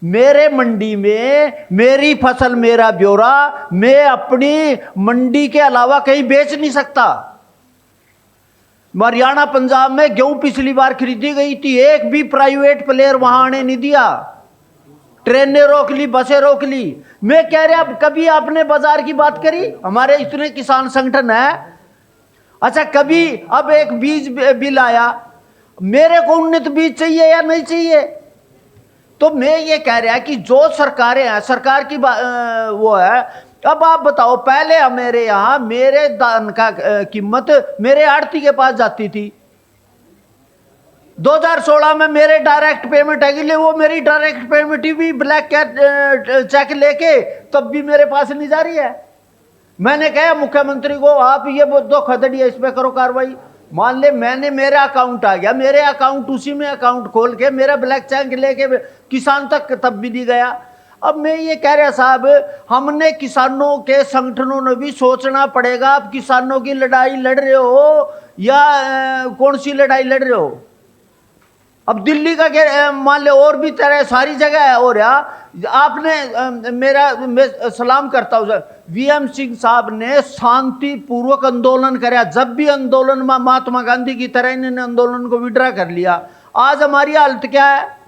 मेरे मंडी में मेरी फसल मेरा ब्यौरा, मैं अपनी मंडी के अलावा कहीं बेच नहीं सकता। हरियाणा पंजाब में गेहूं पिछली बार खरीदी गई थी, एक भी प्राइवेट प्लेयर वहां आने नहीं दिया, ट्रेनें रोक ली, बसें रोक ली। मैं कह रहा, कभी आपने बाजार की बात करी? हमारे इतने किसान संगठन है। अच्छा कभी, अब एक बीज बिल आया, मेरे को उन्नत बीज चाहिए या नहीं चाहिए? तो मैं ये कह रहा कि जो सरकारें हैं, सरकार की वो है। अब आप बताओ, पहले मेरे यहां मेरे धान का कीमत मेरे आड़ती के पास जाती थी। 2016 में मेरे डायरेक्ट पेमेंट है, कि वो मेरी डायरेक्ट पेमेंट भी ब्लैक कैट चेक लेके तब भी मेरे पास नहीं जा रही है। मैंने कहा मुख्यमंत्री को, आप ये दो खदड़ी है, इस पे करो कार्रवाई। मान ले मैंने, मेरा अकाउंट आ गया, मेरे अकाउंट, उसी में अकाउंट खोल के मेरा ब्लैक चेक लेके किसान तक तब भी नहीं गया। अब मैं ये कह रहा साहब, हमने किसानों के संगठनों ने भी सोचना पड़ेगा। आप किसानों की लड़ाई लड़ रहे हो या कौन सी लड़ाई लड़ रहे हो? अब दिल्ली का मान ले, और भी तरह सारी जगह है। और आपने मैं सलाम करता हूँ, वीएम सिंह साहब ने शांतिपूर्वक आंदोलन कराया। जब भी आंदोलन में महात्मा गांधी की तरह इन्होंने आंदोलन को विड्रा कर लिया। आज हमारी हालत क्या है?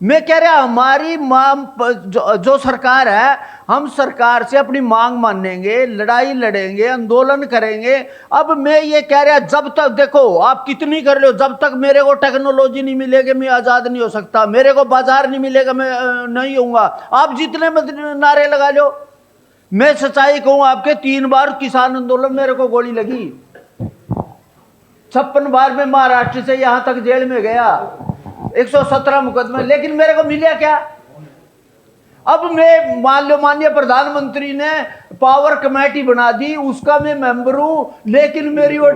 मैं कह रहा, हमारी जो सरकार है, हम सरकार से अपनी मांग मानेंगे, लड़ाई लड़ेंगे, आंदोलन करेंगे। अब मैं ये कह रहा, जब तक देखो आप कितनी कर लो, जब तक मेरे को टेक्नोलॉजी नहीं मिलेगी मैं आज़ाद नहीं हो सकता, मेरे को बाजार नहीं मिलेगा मैं नहीं होऊंगा। आप जितने नारे लगा लो, मैं सच्चाई कहूं आपके, 3 बार किसान आंदोलन मेरे को गोली लगी, 56 बार मैं महाराष्ट्र से यहां तक जेल में गया, 117 मुकदमे, लेकिन मेरे को मिला क्या? अब मैं मान लो, माननीय प्रधानमंत्री ने पावर कमेटी बना दी, उसका मैं मेंबर हूं, लेकिन मेरी वो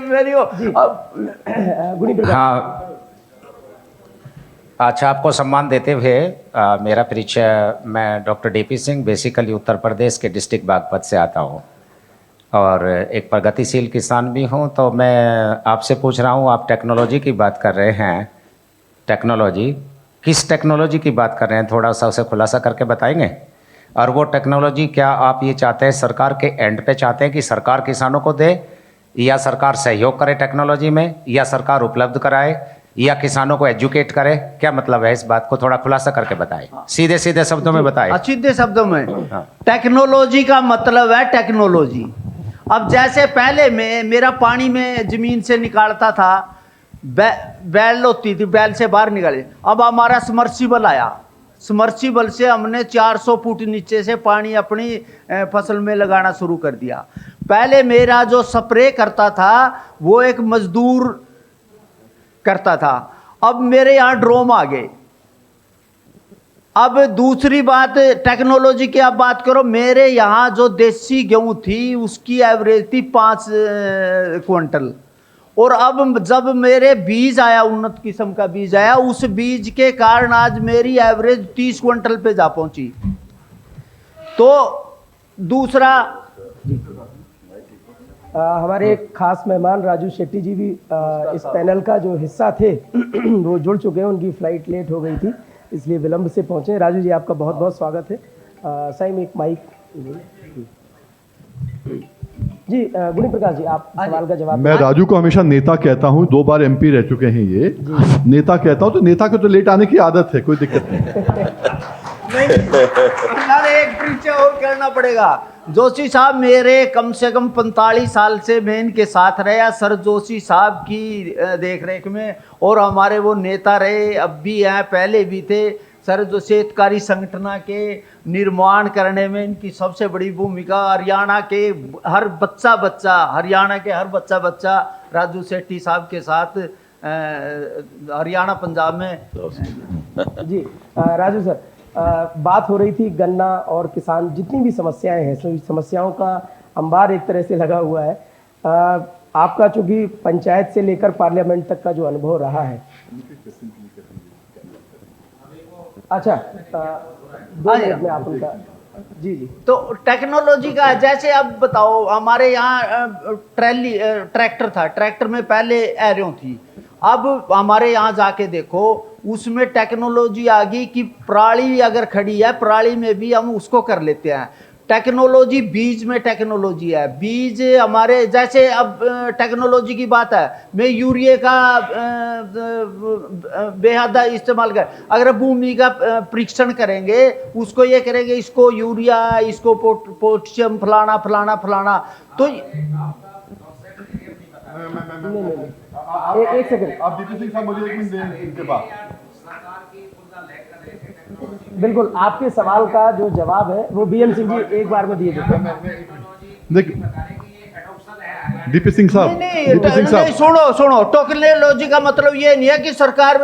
मेरी वो हाँ, अच्छा आपको सम्मान देते हुए मेरा परिचय, मैं doctor DP Singh, basically Uttar Pradesh के डिस्ट्रिक्ट बागपत से आता हूँ और एक प्रगतिशील किसान भी हूँ। तो मैं आपसे पूछ रहा हूँ, आप टेक्नोलॉजी की बात कर रहे हैं, टेक्नोलॉजी किस टेक्नोलॉजी की बात कर रहे हैं, थोड़ा सा उसे खुलासा करके बताएंगे? और वो टेक्नोलॉजी क्या आप ये चाहते हैं सरकार के एंड पे चाहते हैं कि सरकार किसानों को दे, या सरकार सहयोग करे टेक्नोलॉजी में, या सरकार उपलब्ध कराए, या किसानों को एजुकेट करे? क्या मतलब है, इस बात को थोड़ा खुलासा करके बताएं, सीधे सीधे शब्दों में बताएं। सीधे शब्दों में टेक्नोलॉजी का मतलब है टेक्नोलॉजी। अब जैसे पहले मेरा पानी में जमीन से निकालता था, बैल होती थी, बैल से बाहर निकाले। अब हमारा सबमर्सिबल आया, सबमर्सिबल से हमने 400 फुट नीचे से पानी अपनी फसल में लगाना शुरू कर दिया। पहले मेरा जो स्प्रे करता था वो एक मजदूर करता था, अब मेरे यहाँ ड्रोन आ गए। अब दूसरी बात, टेक्नोलॉजी की आप बात करो, मेरे यहाँ जो देसी गेहूं थी उसकी एवरेज थी 5 क्विंटल, और अब जब मेरे बीज आया, उन्नत किस्म का बीज आया, उस बीज के कारण आज मेरी एवरेज 30 क्विंटल पे जा पहुंची। तो दूसरा, हमारे एक खास मेहमान राजू शेट्टी जी भी इस पैनल का जो हिस्सा थे वो जुड़ चुके हैं, उनकी फ्लाइट लेट हो गई थी इसलिए विलंब से पहुंचे। राजू जी आपका बहुत बहुत स्वागत है। साइम एक माइक। जी गुणी प्रकाश जी, आप सवाल का जवाब मैं राजू को हमेशा नेता कहता हूँ, 2 बार MP रह चुके हैं ये। नेता कहता हूँ तो नेता को तो लेट आने की आदत है, कोई दिक्कत नहीं। नहीं, एक परिचय और करना पड़ेगा। जोशी साहब मेरे कम से कम 45 साल से मैं इनके साथ रहा, सर जोशी साहब की देख रेख में, और हमारे वो नेता रहे, अब भी हैं, पहले भी थे। सर जो शेतकारी संगठन के निर्माण करने में इनकी सबसे बड़ी भूमिका, हरियाणा के हर बच्चा राजू शेट्टी साहब के साथ हरियाणा पंजाब में। जी राजू सर, बात हो रही थी गन्ना और किसान, जितनी भी समस्याएं हैं, सभी समस्याओं का अंबार एक तरह से लगा हुआ है। आपका चूंकि पंचायत से लेकर पार्लियामेंट तक का जो अनुभव रहा है, अच्छा 2 मिनट में आप उनका। जी जी, तो टेक्नोलॉजी का जैसे अब बताओ, हमारे यहाँ ट्रैक्टर था, ट्रैक्टर में पहले एरो थी, अब हमारे यहाँ जाके देखो उसमें टेक्नोलॉजी आ गई कि पराली अगर खड़ी है, पराली में भी हम उसको कर लेते हैं। टेक्नोलॉजी बीज में टेक्नोलॉजी है, बीज हमारे जैसे अब टेक्नोलॉजी की बात है, मैं यूरिया का बेहद इस्तेमाल कर, अगर भूमि का परीक्षण करेंगे, उसको ये करेंगे, इसको यूरिया, इसको पोटेशियम, फलाना फलाना फलाना, तो एक सेकंड, आप DP सिंह साहब मुझे 1 मिनट दें इनके बाद। बिल्कुल आपके सवाल का जो जवाब है वो BM सिंह जी एक बार में दिए देते हैं। देखिए DP सिंह साहब, नहीं, सुनो, टेक्नोलॉजी का मतलब ये नहीं है कि सरकार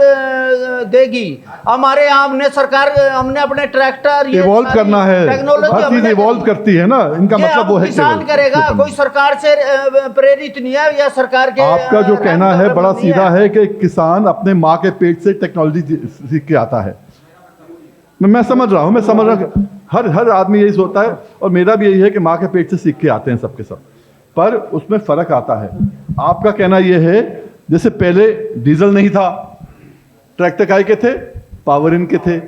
देगी, हमारे यहाँ हमने अपने ट्रैक्टर इवॉल्व करना है, हर चीज इवॉल्व करती है ना, इनका मतलब वो है किसान करेगा, कोई सरकार से प्रेरित नहीं है या सरकार के। आपका जो कहना है बड़ा सीधा है कि किसान अपने माँ के पेट से टेक्नोलॉजी सीख के आता है। मैं समझ रहा हूँ, हर आदमी यही सोचता है, और मेरा भी यही है कि माँ के पेट से सीख के आते हैं सबके सब, पर उसमें फर्क आता है। आपका कहना यह है जैसे पहले डीजल नहीं था, ट्रैक्टर काय के थे, पावर इन के थे।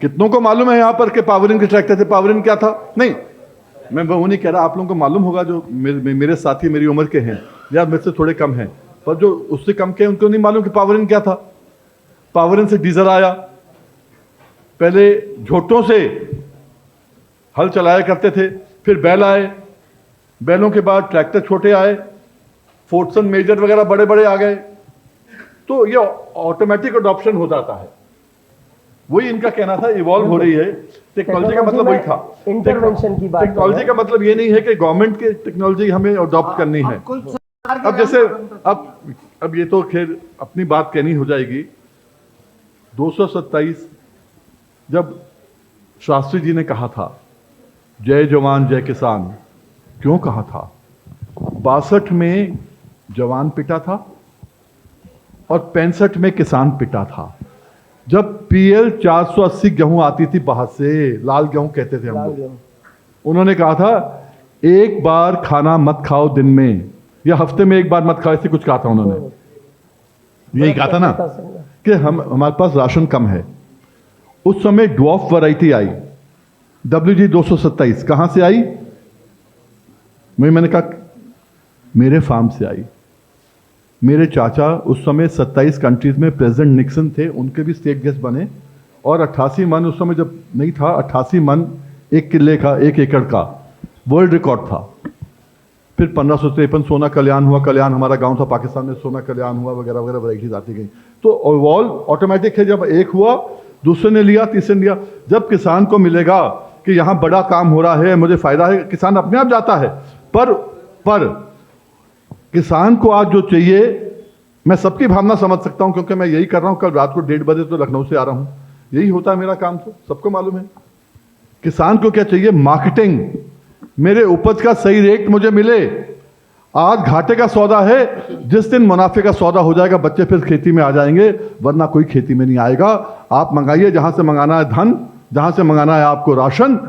कितनों को मालूम है यहाँ पर कि पावर इन के ट्रैक्टर थे? पावर इन क्या था? नहीं, मैं वो नहीं कह रहा, आप लोगों को मालूम होगा, जो मेरे साथी मेरी उम्र के हैं या मेरे से थोड़े कम हैं, पर जो उससे कम के उनको नहीं मालूम कि पावर इन क्या था। पावर इन से डीजल आया, पहले झोटों से हल चलाया करते थे, फिर बैल आए, बैलों के बाद ट्रैक्टर छोटे आए, फोर्टसन मेजर वगैरह बड़े बड़े आ गए, तो ये ऑटोमेटिक अडॉप्शन हो जाता है। वही इनका कहना था, इवॉल्व हो रही है टेक्नोलॉजी का मतलब वही था, इंटरवेंशन की बात। टेक्नोलॉजी का मतलब ये नहीं है कि गवर्नमेंट की टेक्नोलॉजी हमें अडॉप्ट करनी है। अब जैसे अब ये तो खैर अपनी बात कहनी हो जाएगी। 227 जब शास्त्री जी ने कहा था जय जवान जय किसान, क्यों कहा था? 62 में जवान पिटा था और 65 में किसान पिटा था। जब PL 480 गेहूं आती थी बाहर से, लाल गेहूं कहते थे हम लोग, उन्होंने कहा था 1 बार खाना मत खाओ दिन में, या हफ्ते में 1 बार मत खाओ, ऐसे कुछ कहा था उन्होंने। यही कहा था ना कि हमारे पास राशन कम है। उस समय ड्वार्फ वैरायटी आई, WG 227 कहां से आई? मैंने कहा मेरे फार्म से आई। मेरे चाचा उस समय 27 कंट्रीज में प्रेसिडेंट निक्सन थे, उनके भी स्टेट गेस्ट बने, और 88 मन उस समय जब नहीं था, 88 मन 1 किले का, 1 एकड़ का वर्ल्ड रिकॉर्ड था। फिर 1553 सोना कल्याण हुआ, कल्याण हमारा गांव था पाकिस्तान में, सोना कल्याण हुआ वगैरह वगैरह वैरायटीज आती गई। तो इवॉल्व ऑटोमेटिक है, जब एक हुआ दूसरे ने लिया, तीसरे ने लिया। जब किसान को मिलेगा कि यहाँ बड़ा काम हो रहा है, मुझे फायदा है, किसान अपने आप जाता है। पर किसान को आज जो चाहिए, मैं सबकी भावना समझ सकता हूं, क्योंकि मैं यही कर रहा हूं। कल रात को 1:30 बजे तो लखनऊ से आ रहा हूं, यही होता है मेरा काम, तो सबको मालूम है। किसान को क्या चाहिए? मार्केटिंग, मेरे उपज का सही रेट मुझे मिले। आज घाटे का सौदा है, जिस दिन मुनाफे का सौदा हो जाएगा बच्चे फिर खेती में आ जाएंगे, वरना कोई खेती में नहीं आएगा। आप मंगाइए, जहां से मंगाना है धन, जहां से मंगाना है आपको राशन।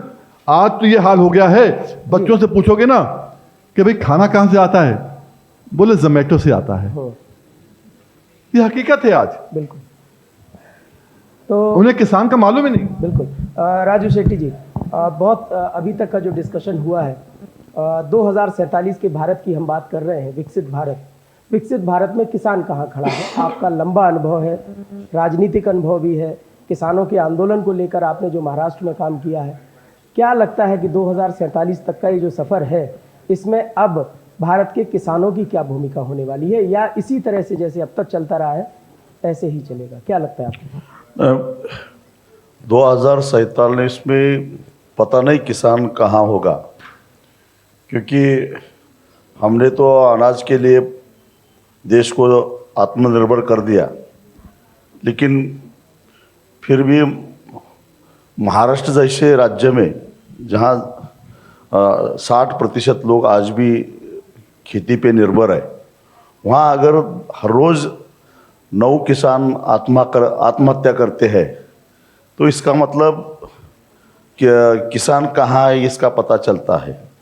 आज तो ये हाल हो गया है, बच्चों से पूछोगे ना कि भाई खाना कहां से आता है, बोले जोमेटो से आता है। ये हकीकत है आज, बिल्कुल। तो उन्हें किसान का मालूम ही नहीं। बिल्कुल। राजू शेट्टी जी, बहुत अभी तक का जो डिस्कशन हुआ है, 2047 के भारत की हम बात कर रहे हैं, विकसित भारत में किसान कहाँ खड़ा है? आपका लंबा अनुभव है, राजनीतिक अनुभव भी है, किसानों के आंदोलन को लेकर आपने जो महाराष्ट्र में काम किया है, क्या लगता है कि 2047 तक का ये जो सफ़र है, इसमें अब भारत के किसानों की क्या भूमिका होने वाली है, या इसी तरह से जैसे अब तक चलता रहा है ऐसे ही चलेगा? क्या लगता है आपको? 2047 में पता नहीं किसान कहाँ होगा, क्योंकि हमने तो अनाज के लिए देश को आत्मनिर्भर कर दिया, लेकिन फिर भी महाराष्ट्र जैसे राज्य में जहाँ 60% लोग आज भी खेती पे निर्भर है, वहाँ अगर हर रोज़ 9 किसान आत्महत्या करते हैं तो इसका मतलब कि किसान कहाँ है इसका पता चलता है।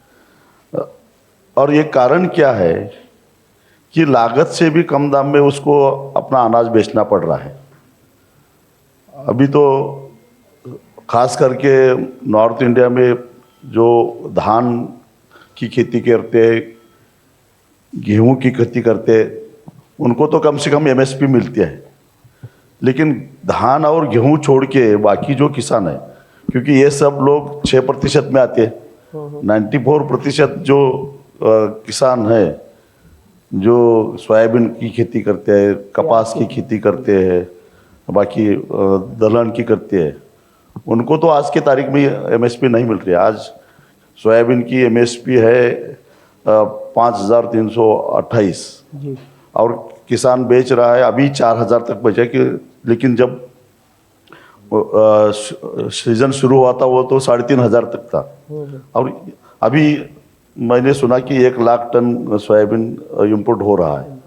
और ये कारण क्या है कि लागत से भी कम दाम में उसको अपना अनाज बेचना पड़ रहा है। अभी तो खास करके नॉर्थ इंडिया में जो धान की खेती करते हैं, गेहूं की खेती करते हैं, उनको तो कम से कम एमएसपी मिलती है, लेकिन धान और गेहूं छोड़ के बाकी जो किसान है, क्योंकि ये सब लोग 6% में आते हैं, 94% जो किसान है जो सोयाबीन की खेती करते हैं, कपास की खेती करते हैं, बाकी दलहन की करते हैं, उनको तो आज की तारीख में एमएसपी नहीं मिल रही है। आज सोयाबीन की एमएसपी है 5,328 जी। और किसान बेच रहा है अभी 4,000 तक बचा कि, लेकिन जब सीजन शुरू हुआ था वो तो 3,500 तक था। और अभी मैंने सुना कि 1 लाख टन सोयाबीन इंपोर्ट हो रहा है।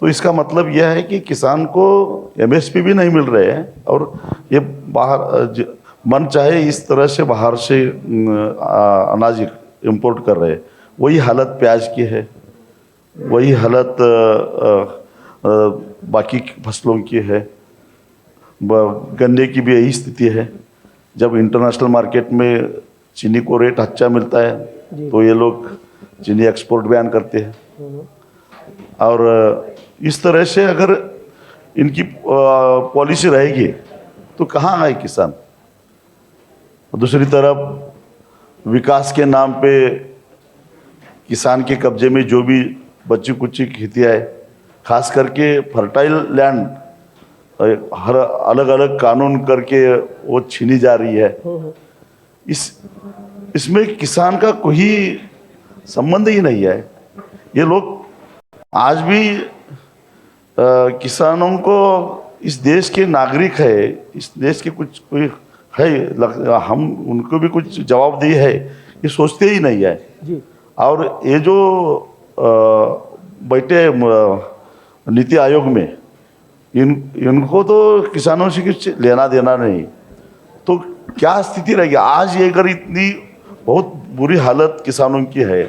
तो इसका मतलब यह है कि किसान को एमएसपी भी नहीं मिल रहे हैं, और ये बाहर मन चाहे इस तरह से बाहर से अनाज इंपोर्ट कर रहे हैं। वही हालत प्याज की है, वही हालत बाकी फसलों की है, गन्ने की भी यही स्थिति है। जब इंटरनेशनल मार्केट में चीनी को रेट अच्छा मिलता है तो ये लोग चीनी एक्सपोर्ट बैन करते हैं। और इस तरह से अगर इनकी पॉलिसी रहेगी तो कहाँ आए किसान। दूसरी तरफ विकास के नाम पे किसान के कब्जे में जो भी बच्ची कुच्ची खेतियाँ है, खास करके फर्टाइल लैंड हर अलग अलग कानून करके वो छीनी जा रही है। इसमें किसान का कोई संबंध ही नहीं है। ये लोग आज भी किसानों को, इस देश के नागरिक है, इस देश के कुछ कोई है, हम उनको भी कुछ जवाबदेही है, ये सोचते ही नहीं है जी। और ये जो बैठे नीति आयोग में, इनको तो किसानों से कुछ लेना देना नहीं। तो क्या स्थिति रहेगी आज ये, अगर इतनी बहुत बुरी हालत किसानों की है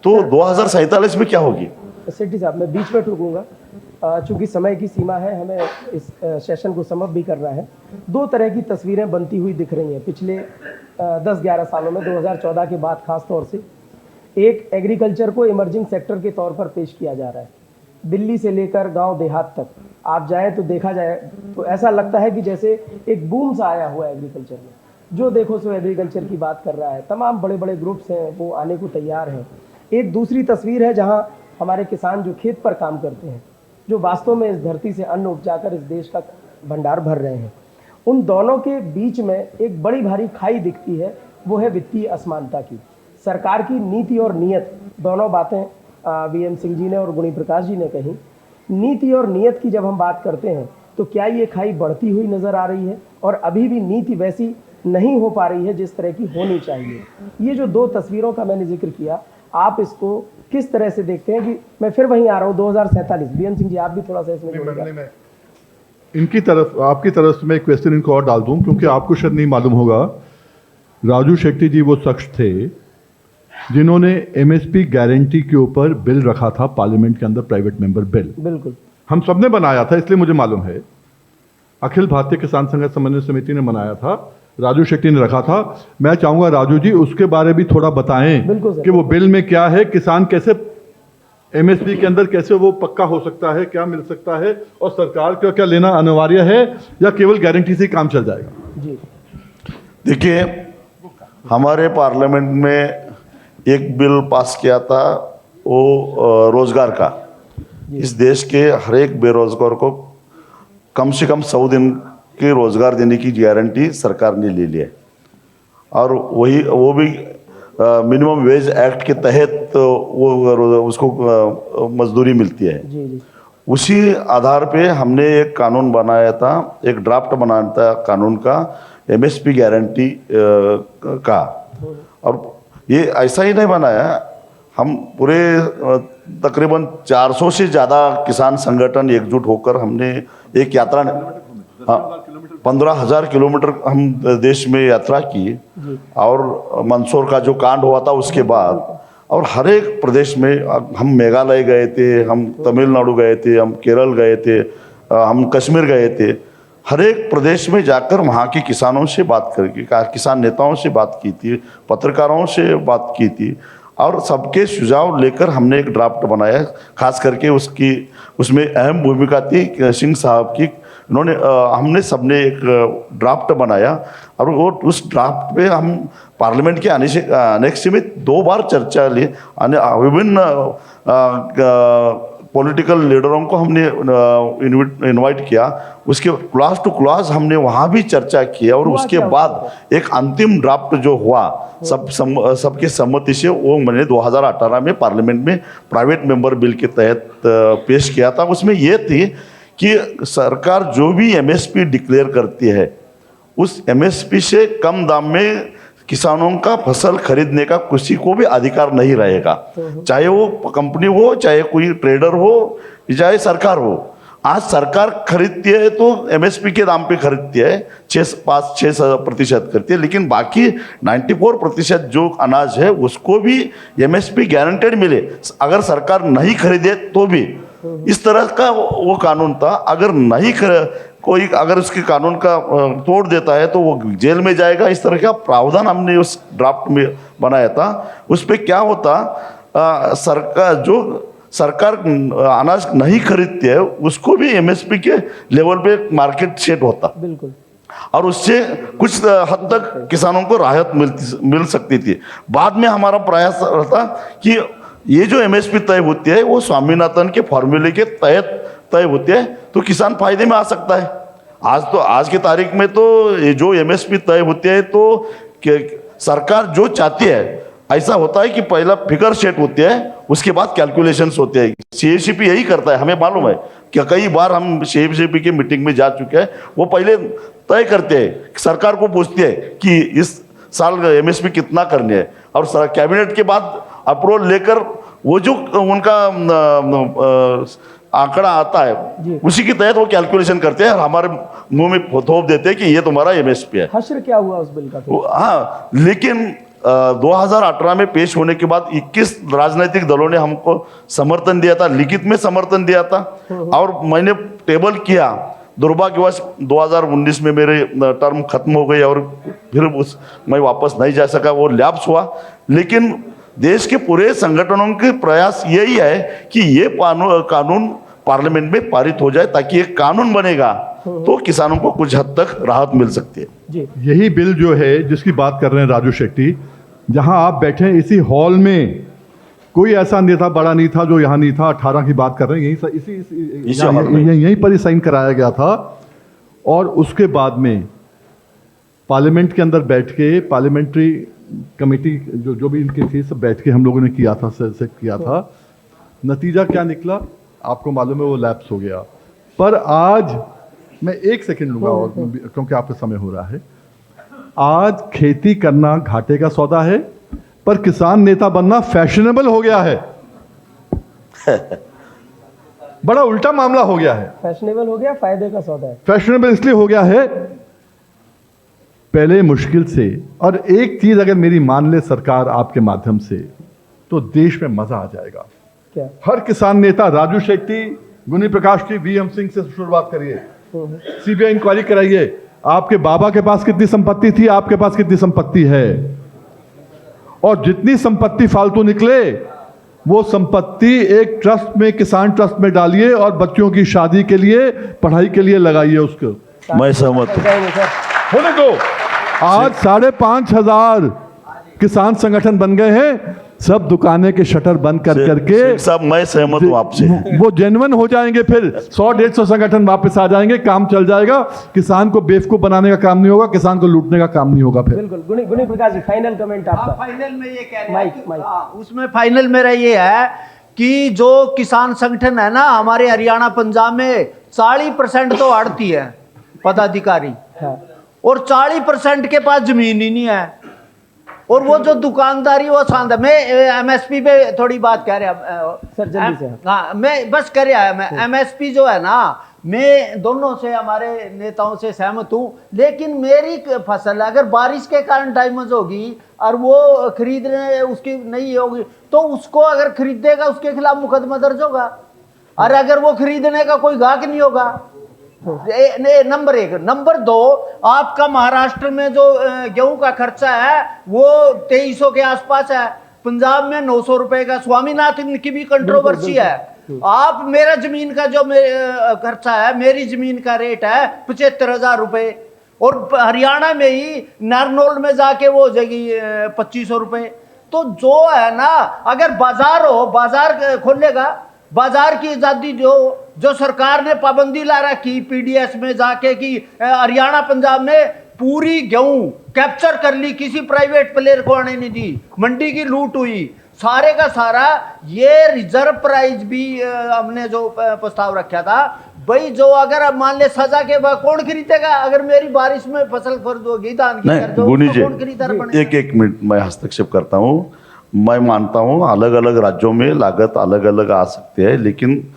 तो 2047 में क्या होगी? सेठी साहब, मैं बीच में टूकूंगा, चूंकि समय की सीमा है, हमें इस सेशन को समाप्त भी करना है। 2 तरह की तस्वीरें बनती हुई दिख रही हैं पिछले 10-11 सालों में, 2014 के बाद खास तौर से। एक, एग्रीकल्चर को इमर्जिंग सेक्टर के तौर पर पेश किया जा रहा है। दिल्ली से लेकर गांव देहात तक आप जाए तो देखा जाए तो ऐसा लगता है कि जैसे एक बूम सा आया हुआ है एग्रीकल्चर में। जो देखो सो एग्रीकल्चर की बात कर रहा है, तमाम बड़े बड़े ग्रुप्स हैं वो आने को तैयार हैं। एक दूसरी तस्वीर है जहां हमारे किसान जो खेत पर काम करते हैं, जो वास्तव में इस धरती से अन्न उपजाकर इस देश का भंडार भर रहे हैं, उन दोनों के बीच में एक बड़ी भारी खाई दिखती है, वो है वित्तीय असमानता की। सरकार की नीति और नीयत, दोनों बातें वीएम सिंह जी ने और गुणी प्रकाश जी ने कही। नीति और नीयत की जब हम बात करते हैं तो क्या ये खाई बढ़ती हुई नजर आ रही है, और अभी भी नीति वैसी नहीं हो पा रही है जिस तरह की होनी चाहिए? ये जो 2 तस्वीरों का मैंने जिक्र किया, आप इसको किस तरह से देखते हैं? कि मैं फिर वहीं आ रहा हूँ 2047, वीएम सिंह जी आप भी थोड़ा सा इसमें मैं इनकी तरफ, आपकी तरफ से मैं एक क्वेश्चन इनको और डाल दूं, क्योंकि आपको शायद नहीं मालूम होगा, राजू शेट्टी जी वो शख्स थे जिन्होंने एमएसपी गारंटी के ऊपर बिल रखा था पार्लियामेंट के अंदर, प्राइवेट मेंबर बिल। बिल्कुल हम सबने बनाया था, इसलिए मुझे मालूम है। अखिल भारतीय किसान संघर्ष समन्वय समिति ने बनाया था, राजू शेट्टी ने रखा था। मैं चाहूंगा राजू जी उसके बारे में भी थोड़ा बताएं बिल्कुल सर। कि वो बिल में क्या है, किसान कैसे एमएसपी के अंदर कैसे वो पक्का हो सकता है, क्या मिल सकता है, और सरकार का क्या लेना अनिवार्य है या केवल गारंटी से काम चल जाएगा। जी देखिए, हमारे पार्लियामेंट में एक बिल पास किया था, वो रोजगार का। इस देश के हर एक बेरोजगार को कम से कम 100 दिन के रोजगार देने की गारंटी सरकार ने ले लिया है, और वो भी मिनिमम वेज एक्ट के तहत वो उसको मजदूरी मिलती है। जी जी उसी आधार पे हमने एक कानून बनाया था, एक ड्राफ्ट बनाया था कानून का, एमएसपी गारंटी का। और ये ऐसा ही नहीं बनाया, हम पूरे तकरीबन 400 से ज़्यादा किसान संगठन एकजुट होकर हमने एक यात्रा, 15,000 किलोमीटर हम देश में यात्रा की, और मंदसौर का जो कांड हुआ था उसके बाद, और हर एक प्रदेश में हम मेघालय गए थे, हम तमिलनाडु गए थे, हम केरल गए थे, हम कश्मीर गए थे। हर एक प्रदेश में जाकर वहाँ के किसानों से बात करके, किसान नेताओं से बात की थी, पत्रकारों से बात की थी, और सबके सुझाव लेकर हमने एक ड्राफ्ट बनाया। खास करके उसमें अहम भूमिका थी सिंह साहब की। उन्होंने हमने सबने एक ड्राफ्ट बनाया, और वो उस ड्राफ्ट पे हम पार्लियामेंट के आने से में 2 बार चर्चा ली। विभिन्न पॉलिटिकल लीडरों को हमने इनवाइट किया, उसके क्लास टू क्लास हमने वहाँ भी चर्चा की, और उसके बाद एक अंतिम ड्राफ्ट जो हुआ सबके सम्मति से, वो मैंने 2018 में पार्लियामेंट में प्राइवेट मेंबर बिल के तहत पेश किया था। उसमें ये थी कि सरकार जो भी एमएसपी डिक्लेयर करती है, उस एमएसपी से कम दाम में किसानों का फसल खरीदने का किसी को भी अधिकार नहीं रहेगा, चाहे वो कंपनी हो, चाहे कोई ट्रेडर हो, चाहे सरकार हो। आज सरकार खरीदती है तो एमएसपी के दाम पे खरीदती है, 5-6% करती है, लेकिन बाकी 94% जो अनाज है उसको भी एमएसपी गारंटेड मिले, अगर सरकार नहीं खरीदे तो भी। इस तरह का वो कानून था। अगर नहीं कोई अगर उसके कानून का तोड़ देता है तो वो जेल में जाएगा। इस तरह का प्रावधान हमने उस ड्राफ्ट में बनाया था। उस पर क्या होता, सरकार अनाज नहीं खरीदती है उसको भी एमएसपी के लेवल पे मार्केट सेट होता, बिल्कुल, और उससे कुछ हद तक किसानों को राहत मिल सकती थी। बाद में हमारा प्रयास रहता कि ये जो एमएसपी तय होती है वो स्वामीनाथन के फॉर्मूले के तहत तय होती है, तो किसान फायदे में आ सकता है। आज की तारीख में तो ये जो एमएसपी तय होती है तो सरकार जो चाहती है, ऐसा होता है कि पहला फिगर सेट होती है, उसके बाद कैलकुलेशंस होते हैं। सीएसीपी यही करता है, हमें मालूम है कि कई बार हम सीएसीपी की मीटिंग में जा चुके हैं। वो पहले तय करते हैं, सरकार को पूछती है कि इस साल एमएसपी कितना करनी है, और कैबिनेट के बाद अप्रूवल लेकर वो जो उनका आंकड़ा आता है उसी के तहत वो कैलकुलेशन करते हैं और हमारे मुंह में थोप देते हैं कि ये तुम्हारा एमएसपी है। हश्र क्या हुआ उस बिल का? हाँ, लेकिन 2018 में पेश होने के बाद 21 राजनीतिक दलों ने हमको समर्थन दिया था, लिखित में समर्थन दिया था, और मैंने टेबल किया। दुर्भाग्यवश 2019 में मेरे टर्म खत्म हो गई और फिर मैं वापस नहीं जा सका, वो लैप्स हुआ। लेकिन देश के पूरे संगठनों के प्रयास यही है कि ये कानून पार्लियामेंट में पारित हो जाए, ताकि एक कानून बनेगा तो किसानों को कुछ हद तक राहत मिल सकती है। जी, यही बिल जो है जिसकी बात कर रहे हैं राजू शेट्टी, जहां आप बैठे इसी हॉल में कोई ऐसा नेता बड़ा नहीं था जो यहाँ नहीं था। 18 की बात कर रहे हैं, यहीं पर ही साइन कराया गया था। और उसके बाद में पार्लियामेंट के अंदर बैठ के पार्लियामेंट्री कमेटी जो भी इनकी थी सब बैठ के हम लोगों ने किया था, सेट किया था। नतीजा क्या निकला आपको मालूम है, वो लैप्स हो गया। पर आज मैं 1 सेकंड लूंगा और क्योंकि आपका समय हो रहा है। आज खेती करना घाटे का सौदा है, पर किसान नेता बनना फैशनेबल हो गया है। बड़ा उल्टा मामला हो गया है। फैशनेबल हो गया, फायदे का सौदा है। फैशनेबल इसलिए हो गया है, पहले मुश्किल से। और एक चीज अगर मेरी मान ले सरकार आपके माध्यम से, तो देश में मजा आ जाएगा। क्या? हर किसान नेता, राजू शेट्टी, गुनी प्रकाश की, वीएम सिंह से शुरुआत करिए, सीबीआई इंक्वायरी कराइए, आपके बाबा के पास कितनी संपत्ति थी, आपके पास कितनी संपत्ति है, और जितनी संपत्ति फालतू निकले वो संपत्ति एक ट्रस्ट में, किसान ट्रस्ट में डालिए और बच्चों की शादी के लिए, पढ़ाई के लिए लगाइए उसको। मैं सहमत हूँ। होने दो। आज 5,500 किसान संगठन बन गए हैं, सब दुकानें के शटर बंद कर करके। शेख साहब मैं सहमत हूँ आपसे। वो जेन्युइन हो जाएंगे, फिर 100-150 संगठन वापस आ जाएंगे, काम चल जाएगा। किसान को बेवकूफ बनाने का काम नहीं होगा, किसान को लूटने का काम नहीं होगा। फिर बिल्कुल। गुणी प्रकाश जी, फाइनल कमेंट आपका। फाइनल में ये कह रहे हैं माइक, कि- माइक। उसमें फाइनल मेरा ये है कि जो किसान संगठन है ना हमारे हरियाणा पंजाब में 40% तो आड़ती है पदाधिकारी, हाँ। और 40% के पास जमीन ही नहीं है, और वो जो दुकानदारी वो शानदार। मैं एमएसपी पे थोड़ी बात कह रहा सर, जल्दी से। हाँ, मैं बस कह रहा है, मैं एमएसपी जो है ना, मैं दोनों से, हमारे नेताओं से सहमत हूँ, लेकिन मेरी फसल अगर बारिश के कारण डैमेज होगी और वो खरीदने उसकी नहीं होगी, तो उसको अगर खरीदेगा उसके खिलाफ मुकदमा दर्ज होगा, और अगर वो खरीदने का कोई गाहक नहीं होगा। नंबर 1। नंबर 2, आपका महाराष्ट्र में जो गेहूं का खर्चा है वो 2300 के आसपास है, पंजाब में 900 रुपए का। स्वामीनाथन की भी कंट्रोवर्सी है। आप, मेरा जमीन का जो खर्चा है, मेरी जमीन का रेट है 75,000 रुपए, और हरियाणा में ही नारनौल में जाके वो हो जाएगी 2500 रुपए। तो जो है ना, अगर बाजार हो, बाजार खोलेगा, बाजार की आजादी जो सरकार ने पाबंदी ला रखी पीडीएस में जाके कि हरियाणा पंजाब में पूरी गेहूं कैप्चर कर ली, किसी प्राइवेट प्लेयर को आने नहीं दी, मंडी की लूट हुई, सारे का सारा। ये रिजर्व प्राइस भी हमने जो प्रस्ताव रखा था भाई, जो अगर मान ले सजा के बाद कौन खरीदेगा? अगर मेरी बारिश में फसल खर्च होगी, धान की खर्च होगी, गुनी तो जी, कौन खरीदार बनेगा? एक मिनट मैं हस्तक्षेप करता हूँ। मैं मानता हूँ अलग अलग राज्यों में लागत अलग अलग आ सकती है, लेकिन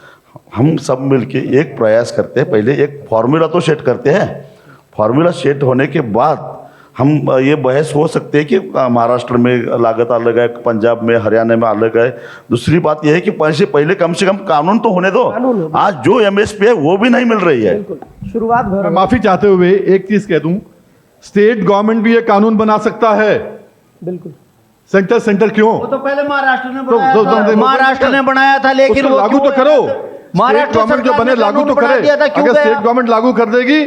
हम सब मिलके एक प्रयास करते हैं, पहले एक फॉर्मूला तो सेट करते हैं। फॉर्मूला सेट होने के बाद हम ये बहस हो सकते हैं कि महाराष्ट्र में लागत अलग है, पंजाब में, हरियाणा में अलग है। दूसरी बात यह है कि पहले कम से कम कानून तो होने दो। आज जो एमएसपी है वो भी नहीं मिल रही है। बिल्कुल। शुरुआत मैं माफी चाहते हुए एक चीज कह दूं, स्टेट गवर्नमेंट भी ये कानून बना सकता है। बिल्कुल। सेंटर क्यों? वो तो पहले महाराष्ट्र ने तो- बनाया तो- था, तो- महाराष्ट्र ने बनाया था, लेकिन उसको वो लागू क्यों तो करो। महाराष्ट्र गवर्नमेंट जो सरकार बने ने लागू तो कानून बना करे। दिया था, क्यों अगर गया? स्टेट गवर्नमेंट लागू कर देगी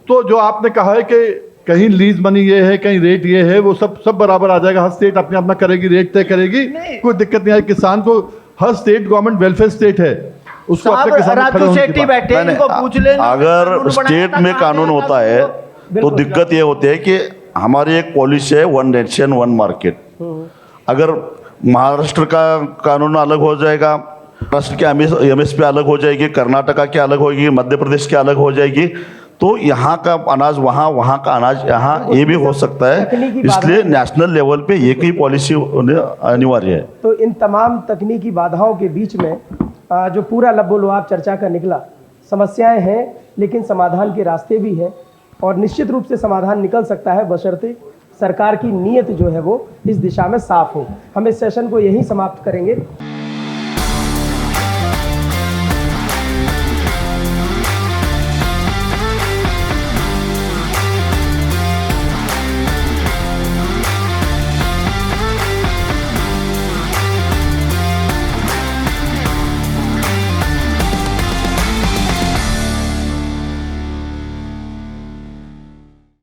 तो जो आपने कहा है कि कहीं लीज मनी ये है, कहीं रेट ये है, वो सब बराबर आ जाएगा। हर स्टेट अपने अपना करेगी, रेट तय करेगी, कोई दिक्कत नहीं आएगी किसान को। हर स्टेट गवर्नमेंट वेलफेयर स्टेट है, उसको अपने किसान राजू सेठी बैठे, इनको पूछ लेना। अगर स्टेट में कानून होता है तो दिक्कत ये होती है कि हमारी एक पॉलिसी है, वन नेशन वन मार्केट। अगर महाराष्ट्र का कानून अलग हो जाएगा, महाराष्ट्र के एमएसपी अलग हो जाएगी, कर्नाटका की अलग होगी, मध्य प्रदेश की अलग हो जाएगी, तो यहाँ का अनाज वहाँ, वहाँ का अनाज यहाँ, ये भी हो सकता है। इसलिए नेशनल लेवल पे एक ही पॉलिसी अनिवार्य है। तो इन तमाम तकनीकी बाधाओं के बीच में जो पूरा लब्बो-लुआब चर्चा का निकला, समस्याएं हैं लेकिन समाधान के रास्ते भी हैं, और निश्चित रूप से समाधान निकल सकता है बशर्ते सरकार की नीयत जो है वो इस दिशा में साफ हो। हम इस सेशन को यहीं समाप्त करेंगे।